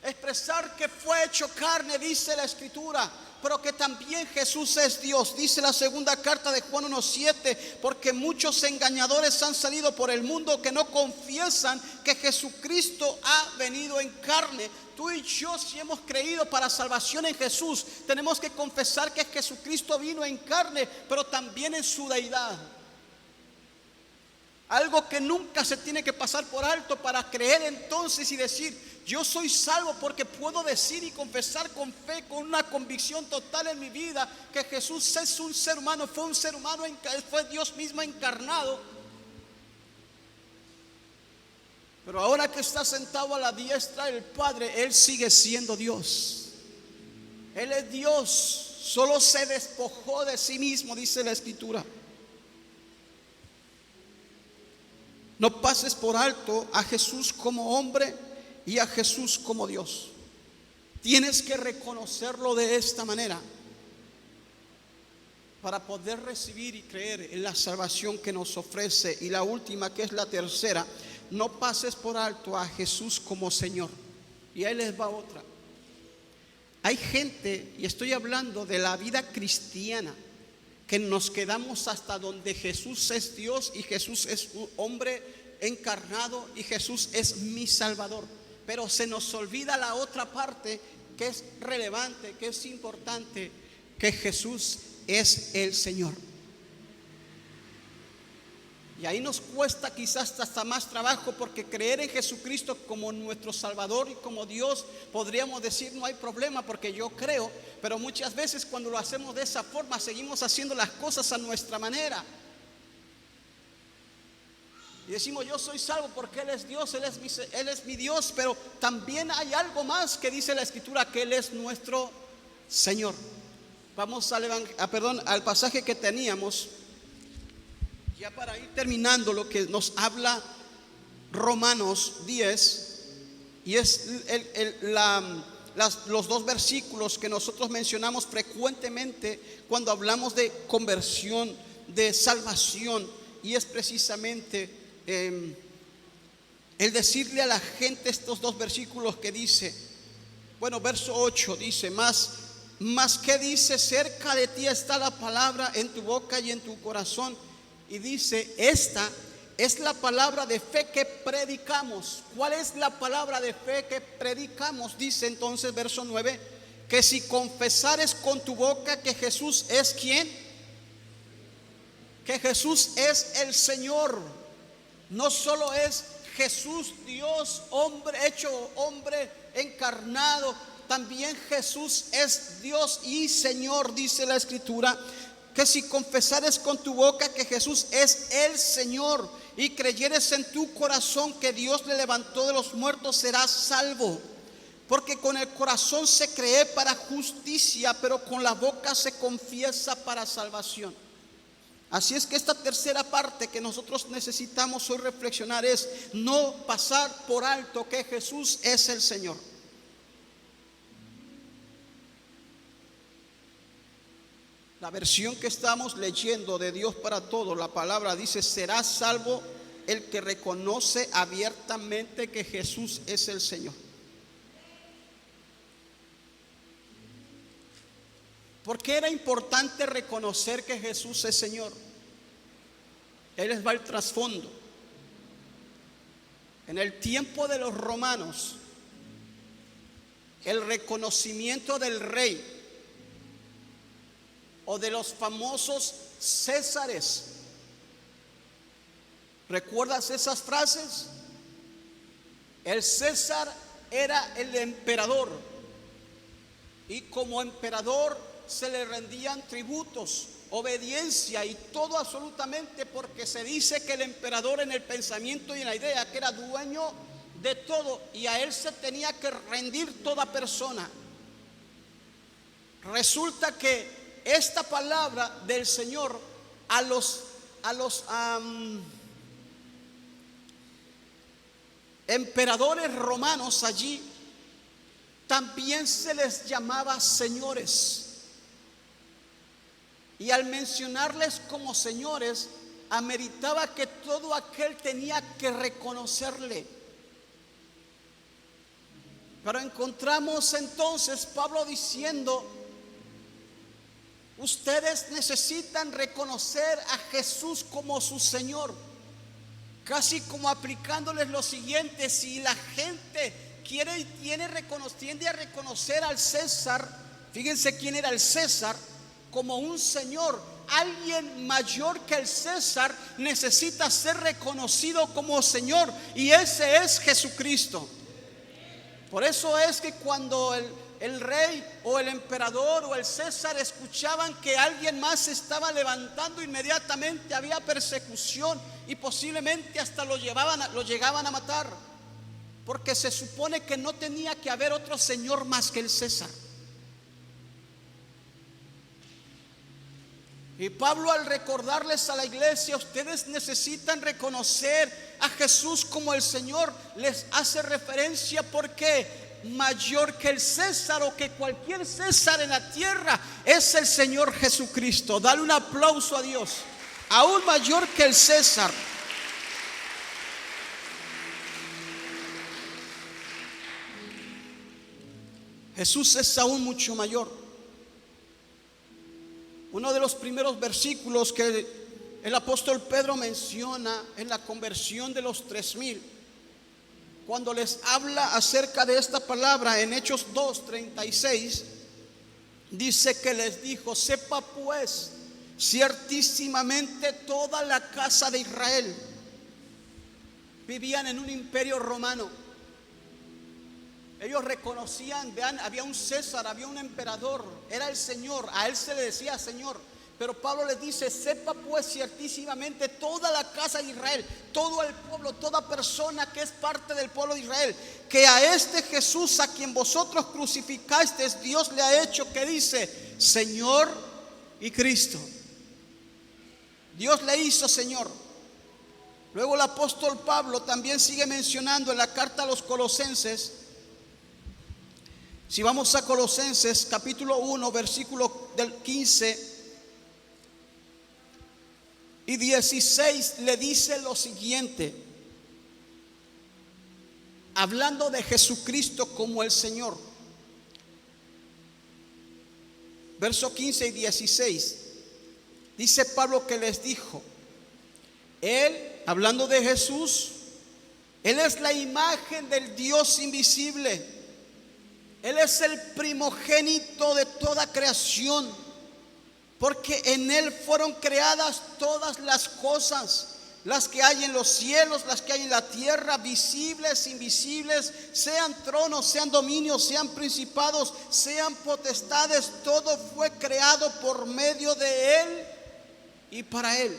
Expresar que fue hecho carne, dice la Escritura, pero que también Jesús es Dios. Dice la segunda carta de Juan 1:7: porque muchos engañadores han salido por el mundo que no confiesan que Jesucristo ha venido en carne. Tú y yo, si hemos creído para salvación en Jesús, tenemos que confesar que Jesucristo vino en carne, pero también en su deidad. Algo que nunca se tiene que pasar por alto para creer entonces y decir: yo soy salvo, porque puedo decir y confesar con fe, con una convicción total en mi vida, que Jesús es un ser humano, fue un ser humano, fue Dios mismo encarnado. Pero ahora que está sentado a la diestra del Padre, Él sigue siendo Dios. Él es Dios, solo se despojó de sí mismo, dice la Escritura. No pases por alto a Jesús como hombre y a Jesús como Dios. Tienes que reconocerlo de esta manera para poder recibir y creer en la salvación que nos ofrece. Y la última, que es la tercera: no pases por alto a Jesús como Señor. Y ahí les va otra. Hay gente, y estoy hablando de la vida cristiana, que nos quedamos hasta donde Jesús es Dios y Jesús es un hombre encarnado y Jesús es mi Salvador. Pero se nos olvida la otra parte que es relevante, que es importante: que Jesús es el Señor. Y ahí nos cuesta quizás hasta más trabajo, porque creer en Jesucristo como nuestro Salvador y como Dios, podríamos decir: no hay problema porque yo creo. Pero muchas veces cuando lo hacemos de esa forma, seguimos haciendo las cosas a nuestra manera. Y decimos: yo soy salvo porque Él es Dios, Él es mi Dios. Pero también hay algo más que dice la Escritura: que Él es nuestro Señor. Vamos al pasaje que teníamos, ya para ir terminando, lo que nos habla Romanos 10, y es los dos versículos que nosotros mencionamos frecuentemente cuando hablamos de conversión, de salvación. Y es precisamente el decirle a la gente estos dos versículos que dice, bueno, verso 8 dice: más que dice: cerca de ti está la palabra, en tu boca y en tu corazón. Y dice: esta es la palabra de fe que predicamos. ¿Cuál es la palabra de fe que predicamos? Dice entonces verso 9: que si confesares con tu boca que Jesús es ¿quién? Que Jesús es el Señor. No solo es Jesús Dios, hombre, hecho hombre, encarnado, también Jesús es Dios y Señor, dice la Escritura. Que si confesares con tu boca que Jesús es el Señor y creyeres en tu corazón que Dios le levantó de los muertos, serás salvo. Porque con el corazón se cree para justicia, pero con la boca se confiesa para salvación. Así es que esta tercera parte que nosotros necesitamos hoy reflexionar es no pasar por alto que Jesús es el Señor. La versión que estamos leyendo de Dios para Todos, la palabra dice: será salvo el que reconoce abiertamente que Jesús es el Señor. ¿Por qué era importante reconocer que Jesús es Señor? Ahí les va el trasfondo. En el tiempo de los romanos, el reconocimiento del rey o de los famosos Césares, ¿recuerdas esas frases? El César era el emperador y como emperador se le rendían tributos, obediencia y todo absolutamente, porque se dice que el emperador en el pensamiento y en la idea que era dueño de todo y a él se tenía que rendir toda persona. Resulta que esta palabra del Señor a los emperadores romanos allí también se les llamaba señores. Y al mencionarles como señores, ameritaba que todo aquel tenía que reconocerle. Pero encontramos entonces Pablo diciendo: ustedes necesitan reconocer a Jesús como su Señor. Casi como aplicándoles lo siguiente: si la gente tiende a reconocer al César, fíjense quién era el César, como un señor, alguien mayor que el César necesita ser reconocido como Señor, y ese es Jesucristo. Por eso es que cuando el rey o el emperador o el César escuchaban que alguien más se estaba levantando, inmediatamente había persecución y posiblemente hasta lo llegaban a matar, porque se supone que no tenía que haber otro señor más que el César. Y Pablo, al recordarles a la iglesia: ustedes necesitan reconocer a Jesús como el Señor, les hace referencia porque mayor que el César o que cualquier César en la tierra es el Señor Jesucristo. Dale un aplauso a Dios. Aún mayor que el César. Jesús es aún mucho mayor. Uno de los primeros versículos que el apóstol Pedro menciona en la conversión de los 3,000, cuando les habla acerca de esta palabra en Hechos 2:36, dice que les dijo: sepa pues ciertísimamente toda la casa de Israel. Vivían en un imperio romano. Ellos reconocían, vean, había un César, había un emperador, era el Señor, a él se le decía Señor. Pero Pablo les dice: sepa pues ciertísimamente toda la casa de Israel, todo el pueblo, toda persona que es parte del pueblo de Israel, que a este Jesús a quien vosotros crucificasteis, Dios le ha hecho, que dice, Señor y Cristo. Dios le hizo Señor. Luego el apóstol Pablo también sigue mencionando en la carta a los Colosenses. Si vamos a Colosenses capítulo 1, versículo del 15 y 16, le dice lo siguiente, hablando de Jesucristo como el Señor. Verso 15 y 16, dice Pablo que les dijo: Él, hablando de Jesús, Él es la imagen del Dios invisible. Él es el primogénito de toda creación, porque en Él fueron creadas todas las cosas, las que hay en los cielos, las que hay en la tierra, visibles, invisibles, sean tronos, sean dominios, sean principados, sean potestades. Todo fue creado por medio de Él y para Él.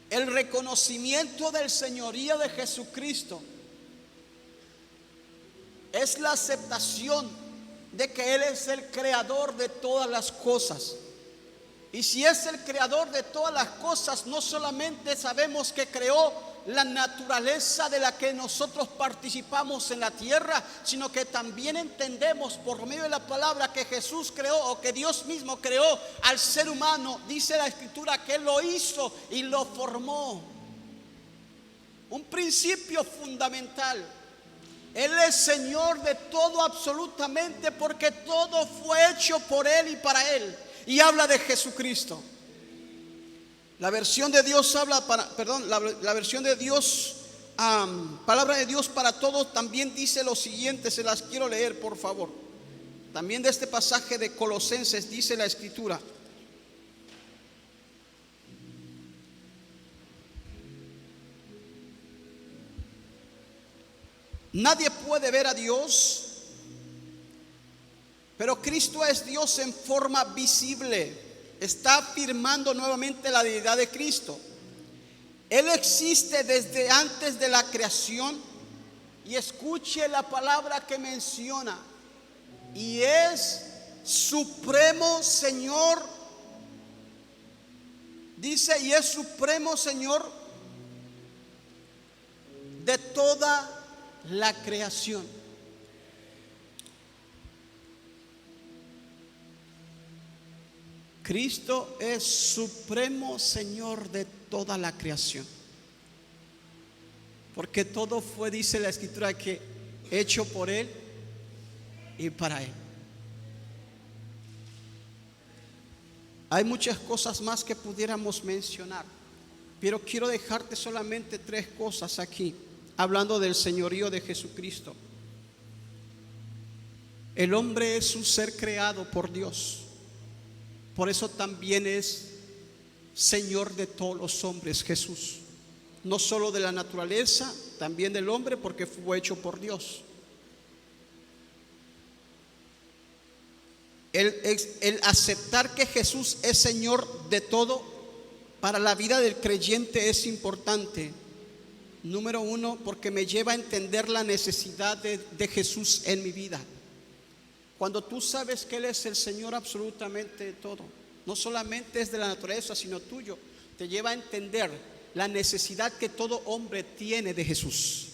El reconocimiento del señorío de Jesucristo es la aceptación de que Él es el creador de todas las cosas. Y si es el creador de todas las cosas, no solamente sabemos que creó la naturaleza de la que nosotros participamos en la tierra, sino que también entendemos por medio de la palabra que Jesús creó, o que Dios mismo creó al ser humano. Dice la Escritura que Él lo hizo y lo formó. Un principio fundamental: Él es Señor de todo absolutamente, porque todo fue hecho por Él y para Él. Y habla de Jesucristo. La versión de Dios la versión de Dios, palabra de Dios para todos, también dice lo siguiente. Se las quiero leer, por favor. También de este pasaje de Colosenses dice la Escritura: nadie puede ver a Dios, pero Cristo es Dios en forma visible. Está afirmando nuevamente la deidad de Cristo. Él existe desde antes de la creación. Y escuche la palabra que menciona: y es supremo Señor. Dice: y es supremo Señor de toda la creación. Cristo es supremo Señor de toda la creación. Porque todo fue, dice la Escritura, que hecho por Él y para Él. Hay muchas cosas más que pudiéramos mencionar, pero quiero dejarte solamente 3 cosas aquí, hablando del señorío de Jesucristo. El hombre es un ser creado por Dios. Por eso también es Señor de todos los hombres Jesús. No solo de la naturaleza, también del hombre, porque fue hecho por Dios. El aceptar que Jesús es Señor de todo para la vida del creyente es importante. Número 1, porque me lleva a entender la necesidad de Jesús en mi vida. Cuando tú sabes que Él es el Señor absolutamente de todo, no solamente es de la naturaleza, sino tuyo, te lleva a entender la necesidad que todo hombre tiene de Jesús.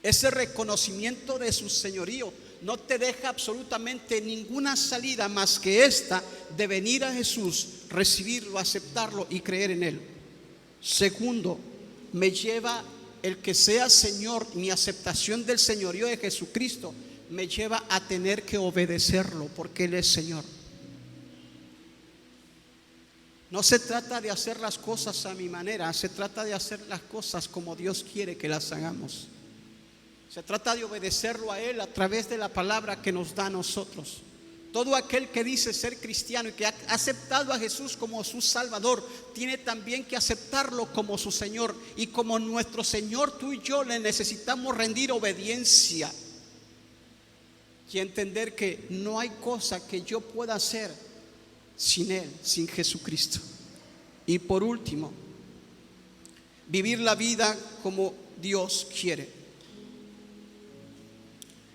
Ese reconocimiento de su señorío no te deja absolutamente ninguna salida más que esta de venir a Jesús, recibirlo, aceptarlo y creer en Él. Segundo, me lleva el que sea Señor, mi aceptación del señorío de Jesucristo me lleva a tener que obedecerlo, porque Él es Señor. No se trata de hacer las cosas a mi manera, se trata de hacer las cosas como Dios quiere que las hagamos. Se trata de obedecerlo a Él a través de la palabra que nos da a nosotros. Todo aquel que dice ser cristiano y que ha aceptado a Jesús como su Salvador, tiene también que aceptarlo como su Señor. Y como nuestro Señor, tú y yo le necesitamos rendir obediencia y entender que no hay cosa que yo pueda hacer sin Él, sin Jesucristo. Y por último, vivir la vida como Dios quiere.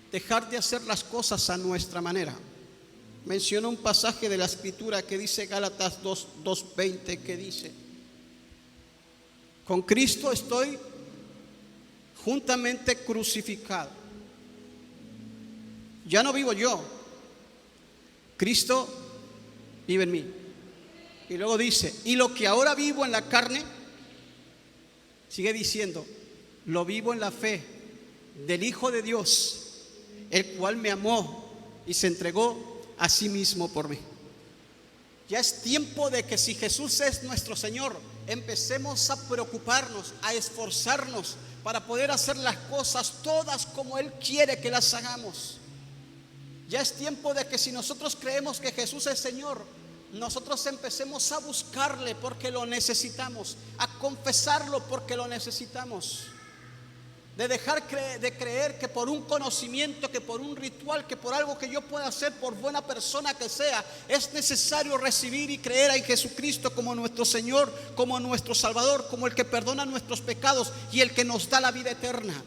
Dejar de hacer las cosas a nuestra manera. Menciono un pasaje de la Escritura que dice Gálatas 2:20, que dice: con Cristo estoy juntamente crucificado. Ya no vivo yo, Cristo vive en mí. Y luego dice: y lo que ahora vivo en la carne, sigue diciendo, lo vivo en la fe del Hijo de Dios, el cual me amó y se entregó a sí mismo por mí. Ya es tiempo de que, si Jesús es nuestro Señor, empecemos a preocuparnos, a esforzarnos para poder hacer las cosas todas como Él quiere que las hagamos. Ya es tiempo de que, si nosotros creemos que Jesús es Señor, nosotros empecemos a buscarle porque lo necesitamos, a confesarlo porque lo necesitamos. de dejar de creer que por un conocimiento, que por un ritual, que por algo que yo pueda hacer, por buena persona que sea, es necesario recibir y creer en Jesucristo como nuestro Señor, como nuestro Salvador, como el que perdona nuestros pecados y el que nos da la vida eterna.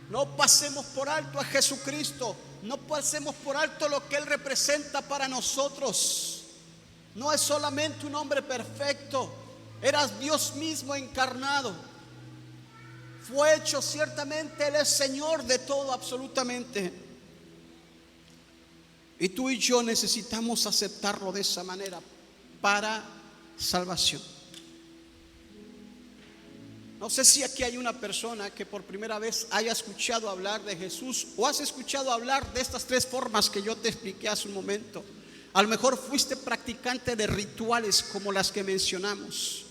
No pasemos por alto a Jesucristo, no pasemos por alto lo que Él representa para nosotros. No es solamente un hombre perfecto, era Dios mismo encarnado. Fue hecho ciertamente, Él es Señor de todo absolutamente. Y tú y yo necesitamos aceptarlo de esa manera para salvación. No sé si aquí hay una persona que por primera vez haya escuchado hablar de Jesús, o has escuchado hablar de estas tres formas que yo te expliqué hace un momento. A lo mejor fuiste practicante de rituales como las que mencionamos.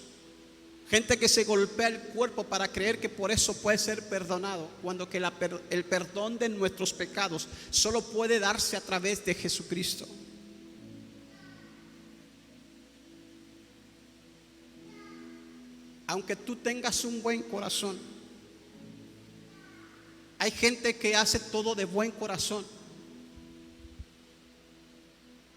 Gente que se golpea el cuerpo para creer que por eso puede ser perdonado, cuando que el perdón de nuestros pecados solo puede darse a través de Jesucristo. Aunque tú tengas un buen corazón, hay gente que hace todo de buen corazón.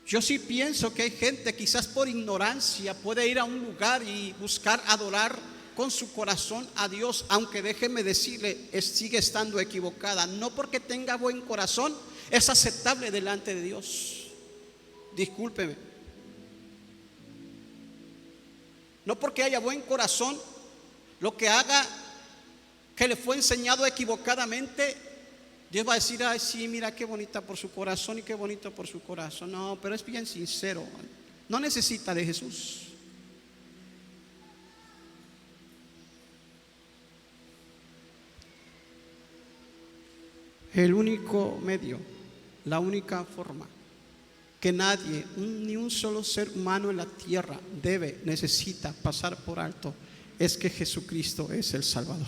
Yo sí pienso que hay gente, quizás por ignorancia, puede ir a un lugar y buscar adorar con su corazón a Dios, aunque déjeme decirle, sigue estando equivocada. No porque tenga buen corazón es aceptable delante de Dios. Discúlpeme. No porque haya buen corazón, lo que haga que le fue enseñado equivocadamente, Dios va a decir: ay, sí, mira qué bonita por su corazón y qué bonito por su corazón. No, pero es bien sincero, no necesita de Jesús. El único medio, la única forma que nadie, ni un solo ser humano en la tierra necesita pasar por alto, es que Jesucristo es el Salvador.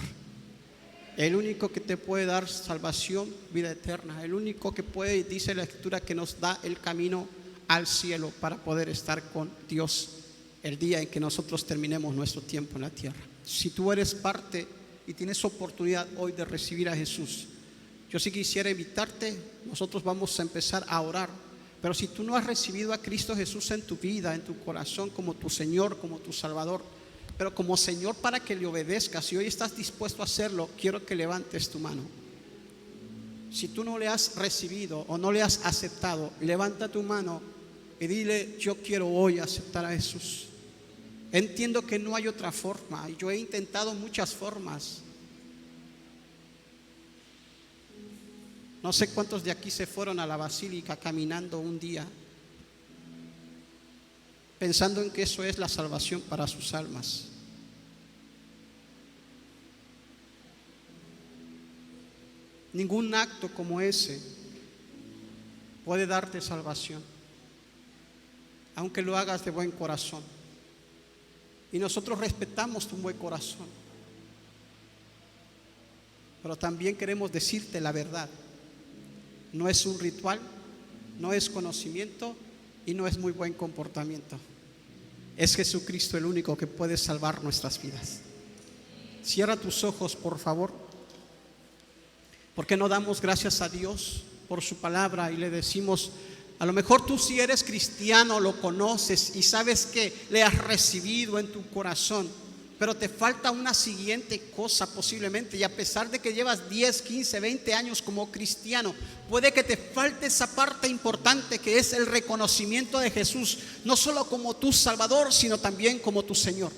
El único que te puede dar salvación, vida eterna. El único que puede, dice la Escritura, que nos da el camino al cielo para poder estar con Dios el día en que nosotros terminemos nuestro tiempo en la tierra. Si tú eres parte y tienes oportunidad hoy de recibir a Jesús, yo sí quisiera invitarte. Nosotros vamos a empezar a orar. Pero si tú no has recibido a Cristo Jesús en tu vida, en tu corazón, como tu Señor, como tu Salvador, pero como Señor para que le obedezcas, si hoy estás dispuesto a hacerlo, quiero que levantes tu mano. Si tú no le has recibido o no le has aceptado, levanta tu mano y dile: yo quiero hoy aceptar a Jesús. Entiendo que no hay otra forma. Yo he intentado muchas formas. No sé cuántos de aquí se fueron a la basílica caminando un día, pensando en que eso es la salvación para sus almas. Ningún acto como ese puede darte salvación, aunque lo hagas de buen corazón. Y nosotros respetamos tu buen corazón, pero también queremos decirte la verdad. No es un ritual, no es conocimiento y no es muy buen comportamiento. Es Jesucristo el único que puede salvar nuestras vidas. Cierra tus ojos, por favor. ¿Por qué no damos gracias a Dios por su palabra y le decimos: a lo mejor tú, si eres cristiano, lo conoces y sabes que le has recibido en tu corazón, pero te falta una siguiente cosa posiblemente, y a pesar de que llevas 10, 15, 20 años como cristiano, puede que te falte esa parte importante, que es el reconocimiento de Jesús, no solo como tu Salvador, sino también como tu Señor.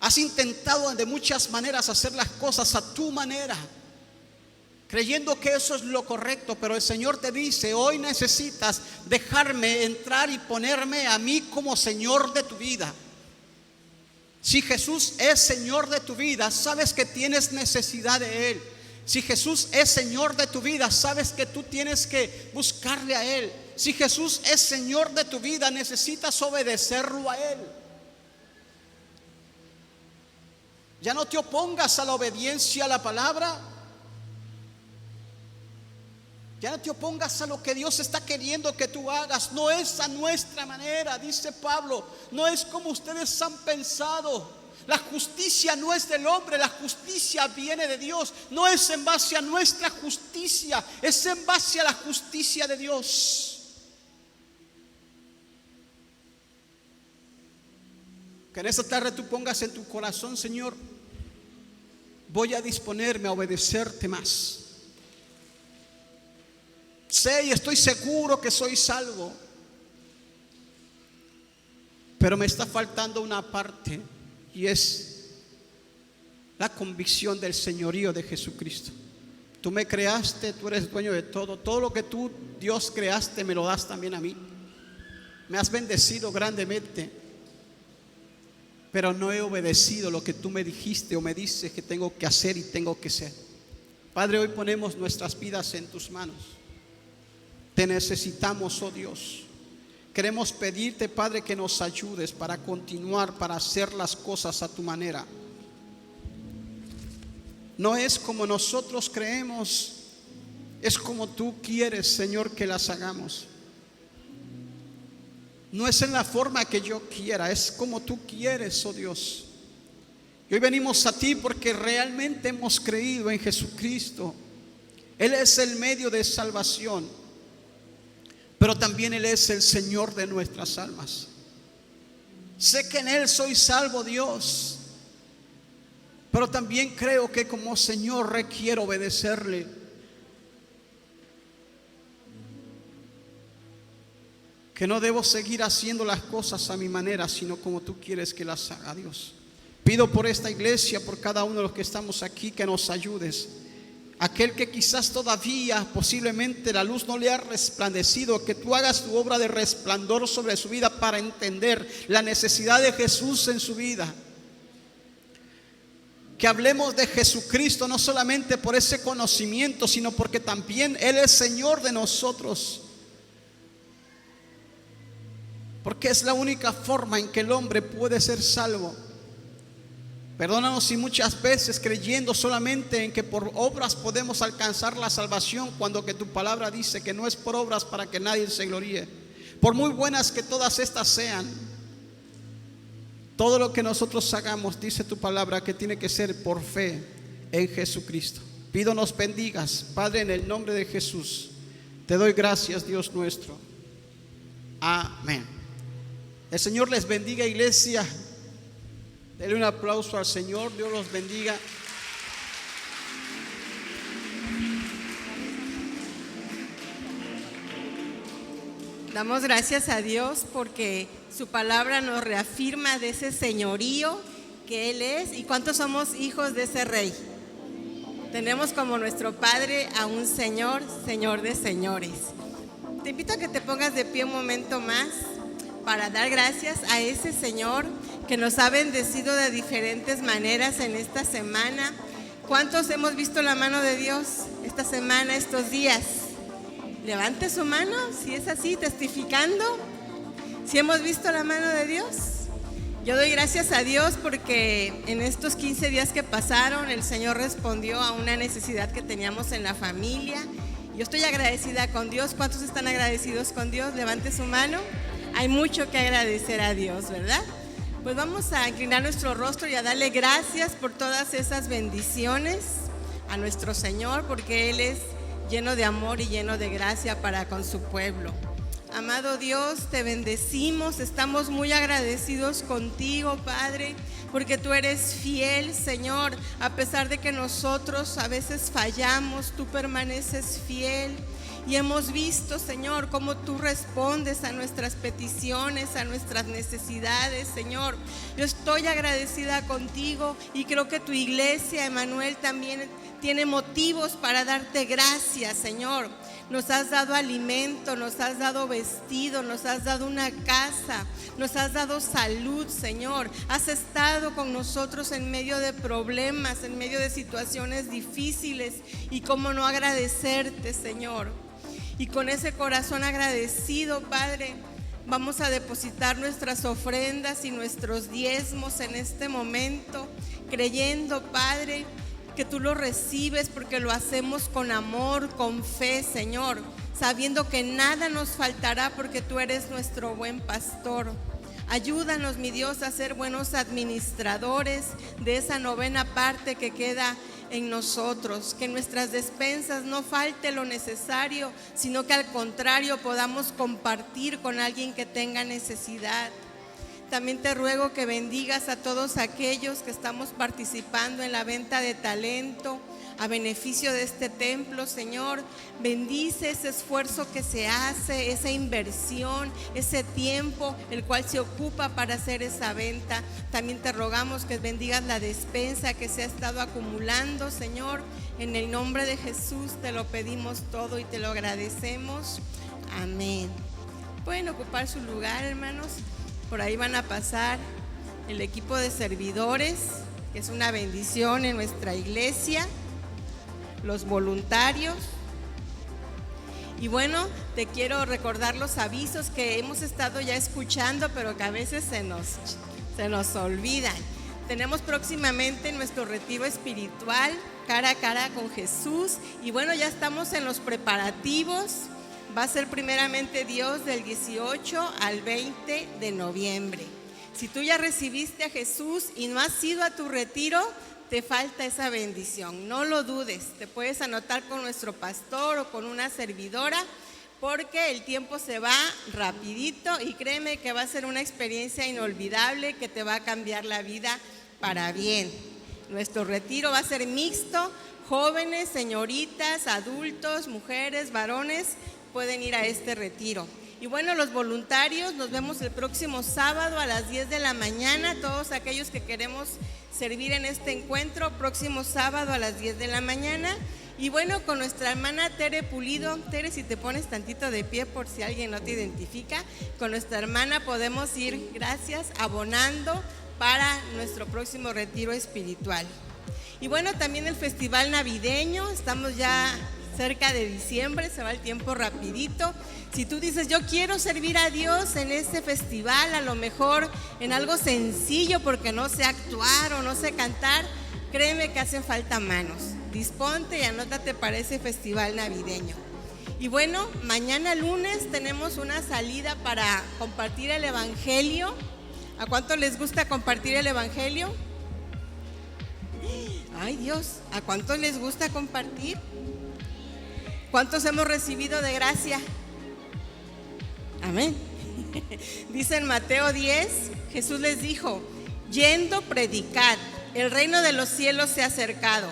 Has intentado de muchas maneras hacer las cosas a tu manera, creyendo que eso es lo correcto, pero el Señor te dice: hoy necesitas dejarme entrar y ponerme a mí como Señor de tu vida. Si Jesús es Señor de tu vida, sabes que tienes necesidad de Él. Si Jesús es Señor de tu vida, sabes que tú tienes que buscarle a Él. Si Jesús es Señor de tu vida, necesitas obedecerlo a Él. Ya no te opongas a la obediencia a la palabra. Ya no te opongas a lo que Dios está queriendo que tú hagas. No es a nuestra manera, dice Pablo. No es como ustedes han pensado. La justicia no es del hombre, la justicia viene de Dios. No es en base a nuestra justicia, es en base a la justicia de Dios. Que en esta tarde tú pongas en tu corazón: Señor, voy a disponerme a obedecerte más. Sé y estoy seguro que soy salvo, pero me está faltando una parte, y es la convicción del señorío de Jesucristo. Tú me creaste, tú eres dueño de todo. Todo lo que tú, Dios, creaste, me lo das también a mí. Me has bendecido grandemente, pero no he obedecido lo que tú me dijiste o me dices que tengo que hacer y tengo que ser. Padre, hoy ponemos nuestras vidas en tus manos. Te necesitamos, oh Dios. Queremos pedirte, Padre, que nos ayudes para continuar, para hacer las cosas a tu manera. No es como nosotros creemos, es como tú quieres, Señor, que las hagamos. No es en la forma que yo quiera, es como tú quieres, oh Dios. Y hoy venimos a ti porque realmente hemos creído en Jesucristo. Él es el medio de salvación, pero también Él es el Señor de nuestras almas. Sé que en Él soy salvo, Dios, pero también creo que como Señor requiero obedecerle. Que no debo seguir haciendo las cosas a mi manera, sino como tú quieres que las haga, Dios. Pido por esta iglesia, por cada uno de los que estamos aquí, que nos ayudes. Aquel que quizás todavía, posiblemente la luz no le ha resplandecido, que tú hagas tu obra de resplandor sobre su vida para entender la necesidad de Jesús en su vida. Que hablemos de Jesucristo no solamente por ese conocimiento, sino porque también Él es Señor de nosotros. Porque es la única forma en que el hombre puede ser salvo. Perdónanos si muchas veces creyendo solamente en que por obras podemos alcanzar la salvación, cuando que tu palabra dice que no es por obras para que nadie se gloríe. Por muy buenas que todas estas sean, todo lo que nosotros hagamos, dice tu palabra, que tiene que ser por fe en Jesucristo. Pido nos bendigas, Padre, en el nombre de Jesús. Te doy gracias, Dios nuestro. Amén. El Señor les bendiga, iglesia. Denle un aplauso al Señor. Dios los bendiga. Damos gracias a Dios porque su palabra nos reafirma de ese señorío que Él es. ¿Y cuántos somos hijos de ese Rey? Tenemos como nuestro Padre a un Señor, Señor de señores. Te invito a que te pongas de pie un momento más para dar gracias a ese Señor que nos ha bendecido de diferentes maneras en esta semana. ¿Cuántos hemos visto la mano de Dios esta semana, estos días? Levante su mano si es así, testificando. Si hemos visto la mano de Dios. Yo doy gracias a Dios porque en estos 15 días que pasaron, el Señor respondió a una necesidad que teníamos en la familia. Yo estoy agradecida con Dios. ¿Cuántos están agradecidos con Dios? Levante su mano. Hay mucho que agradecer a Dios, ¿verdad? Pues vamos a inclinar nuestro rostro y a darle gracias por todas esas bendiciones a nuestro Señor, porque Él es lleno de amor y lleno de gracia para con su pueblo. Amado Dios, te bendecimos, estamos muy agradecidos contigo, Padre, porque tú eres fiel, Señor. A pesar de que nosotros a veces fallamos, tú permaneces fiel. Y hemos visto, Señor, cómo tú respondes a nuestras peticiones, a nuestras necesidades, Señor. Yo estoy agradecida contigo y creo que tu iglesia, Emanuel, también tiene motivos para darte gracias, Señor. Nos has dado alimento, nos has dado vestido, nos has dado una casa, nos has dado salud, Señor. Has estado con nosotros en medio de problemas, en medio de situaciones difíciles. Y cómo no agradecerte, Señor. Y con ese corazón agradecido, Padre, vamos a depositar nuestras ofrendas y nuestros diezmos en este momento, creyendo, Padre, que tú lo recibes porque lo hacemos con amor, con fe, Señor, sabiendo que nada nos faltará porque tú eres nuestro buen pastor. Ayúdanos, mi Dios, a ser buenos administradores de esa novena parte que queda en nosotros, que en nuestras despensas no falte lo necesario, sino que al contrario podamos compartir con alguien que tenga necesidad. También te ruego que bendigas a todos aquellos que estamos participando en la venta de talento a beneficio de este templo, Señor. Bendice ese esfuerzo que se hace, esa inversión, ese tiempo el cual se ocupa para hacer esa venta. También te rogamos que bendigas la despensa que se ha estado acumulando, Señor. En el nombre de Jesús te lo pedimos todo y te lo agradecemos. Amén. Pueden ocupar su lugar, hermanos. Por ahí van a pasar el equipo de servidores, que es una bendición en nuestra iglesia, los voluntarios. Y bueno, te quiero recordar los avisos que hemos estado ya escuchando, pero que a veces se nos olvidan. Tenemos próximamente nuestro retiro espiritual, cara a cara con Jesús. Y bueno, ya estamos en los preparativos. Va a ser primeramente Dios del 18 al 20 de noviembre. Si tú ya recibiste a Jesús y no has ido a tu retiro, te falta esa bendición. No lo dudes, te puedes anotar con nuestro pastor o con una servidora, porque el tiempo se va rapidito y créeme que va a ser una experiencia inolvidable que te va a cambiar la vida para bien. Nuestro retiro va a ser mixto, jóvenes, señoritas, adultos, mujeres, varones pueden ir a este retiro. Y bueno, los voluntarios, nos vemos el próximo sábado a las 10 de la mañana, todos aquellos que queremos servir en este encuentro, próximo sábado a las 10 de la mañana. Y bueno, con nuestra hermana Tere Pulido. Tere, si te pones tantito de pie por si alguien no te identifica, con nuestra hermana podemos ir, gracias, abonando para nuestro próximo retiro espiritual. Y bueno, también el festival navideño, estamos ya cerca de diciembre, se va el tiempo rapidito. Si tú dices, yo quiero servir a Dios en este festival, a lo mejor en algo sencillo porque no sé actuar o no sé cantar, créeme que hacen falta manos. Disponte y anótate para ese festival navideño. Y bueno, mañana lunes tenemos una salida para compartir el Evangelio. ¿A cuánto les gusta compartir el Evangelio? Ay Dios, ¿a cuánto les gusta compartir? ¿Cuántos hemos recibido de gracia? Amén. Dice en Mateo 10, Jesús les dijo, yendo predicad, el reino de los cielos se ha acercado.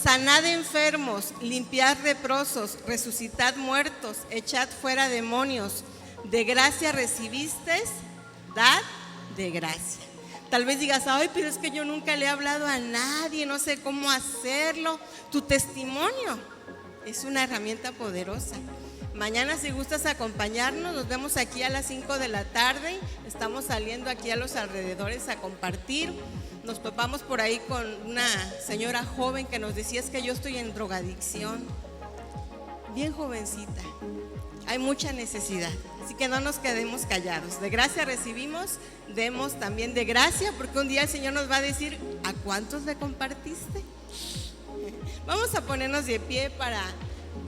Sanad enfermos, limpiad leprosos, resucitad muertos, echad fuera demonios. De gracia recibisteis, dad de gracia. Tal vez digas, ay, pero es que yo nunca le he hablado a nadie, no sé cómo hacerlo. Tu testimonio es una herramienta poderosa. Mañana, si gustas acompañarnos, nos vemos aquí a las 5 de la tarde. Estamos saliendo aquí a los alrededores a compartir. Nos topamos por ahí con una señora joven que nos decía, es que yo estoy en drogadicción. Bien jovencita. Hay mucha necesidad, así que no nos quedemos callados. De gracia recibimos, demos también de gracia, porque un día el Señor nos va a decir, ¿a cuántos le compartiste? Vamos a ponernos de pie para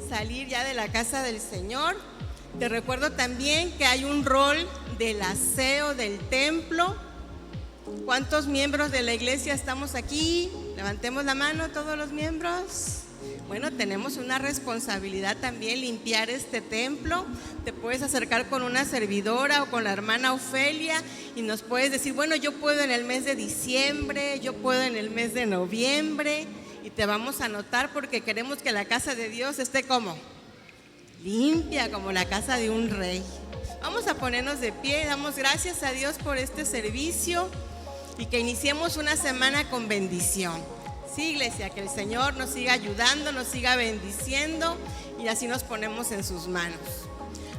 salir ya de la casa del Señor. Te recuerdo también que hay un rol del aseo del templo. ¿Cuántos miembros de la iglesia estamos aquí? Levantemos la mano todos los miembros. Bueno, tenemos una responsabilidad también, limpiar este templo. Te puedes acercar con una servidora o con la hermana Ofelia y nos puedes decir, bueno, yo puedo en el mes de diciembre, yo puedo en el mes de noviembre, y te vamos a anotar porque queremos que la casa de Dios esté como limpia, como la casa de un rey. Vamos a ponernos de pie, damos gracias a Dios por este servicio y que iniciemos una semana con bendición. Sí, iglesia, que el Señor nos siga ayudando, nos siga bendiciendo y así nos ponemos en sus manos.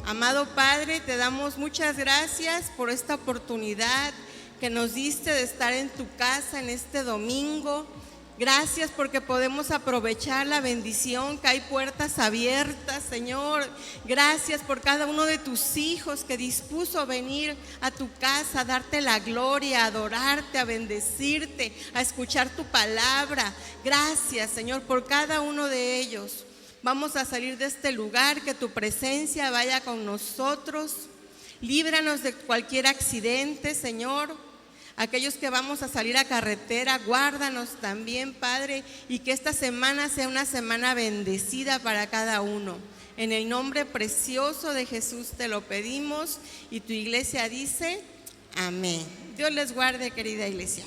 Amado Padre, te damos muchas gracias por esta oportunidad que nos diste de estar en tu casa en este domingo. Gracias porque podemos aprovechar la bendición, que hay puertas abiertas, Señor. Gracias por cada uno de tus hijos que dispuso a venir a tu casa, a darte la gloria, a adorarte, a bendecirte, a escuchar tu palabra. Gracias, Señor, por cada uno de ellos. Vamos a salir de este lugar, que tu presencia vaya con nosotros. Líbranos de cualquier accidente, Señor. Aquellos que vamos a salir a carretera, guárdanos también, Padre, y que esta semana sea una semana bendecida para cada uno. En el nombre precioso de Jesús te lo pedimos y tu iglesia dice amén. Dios les guarde, querida iglesia.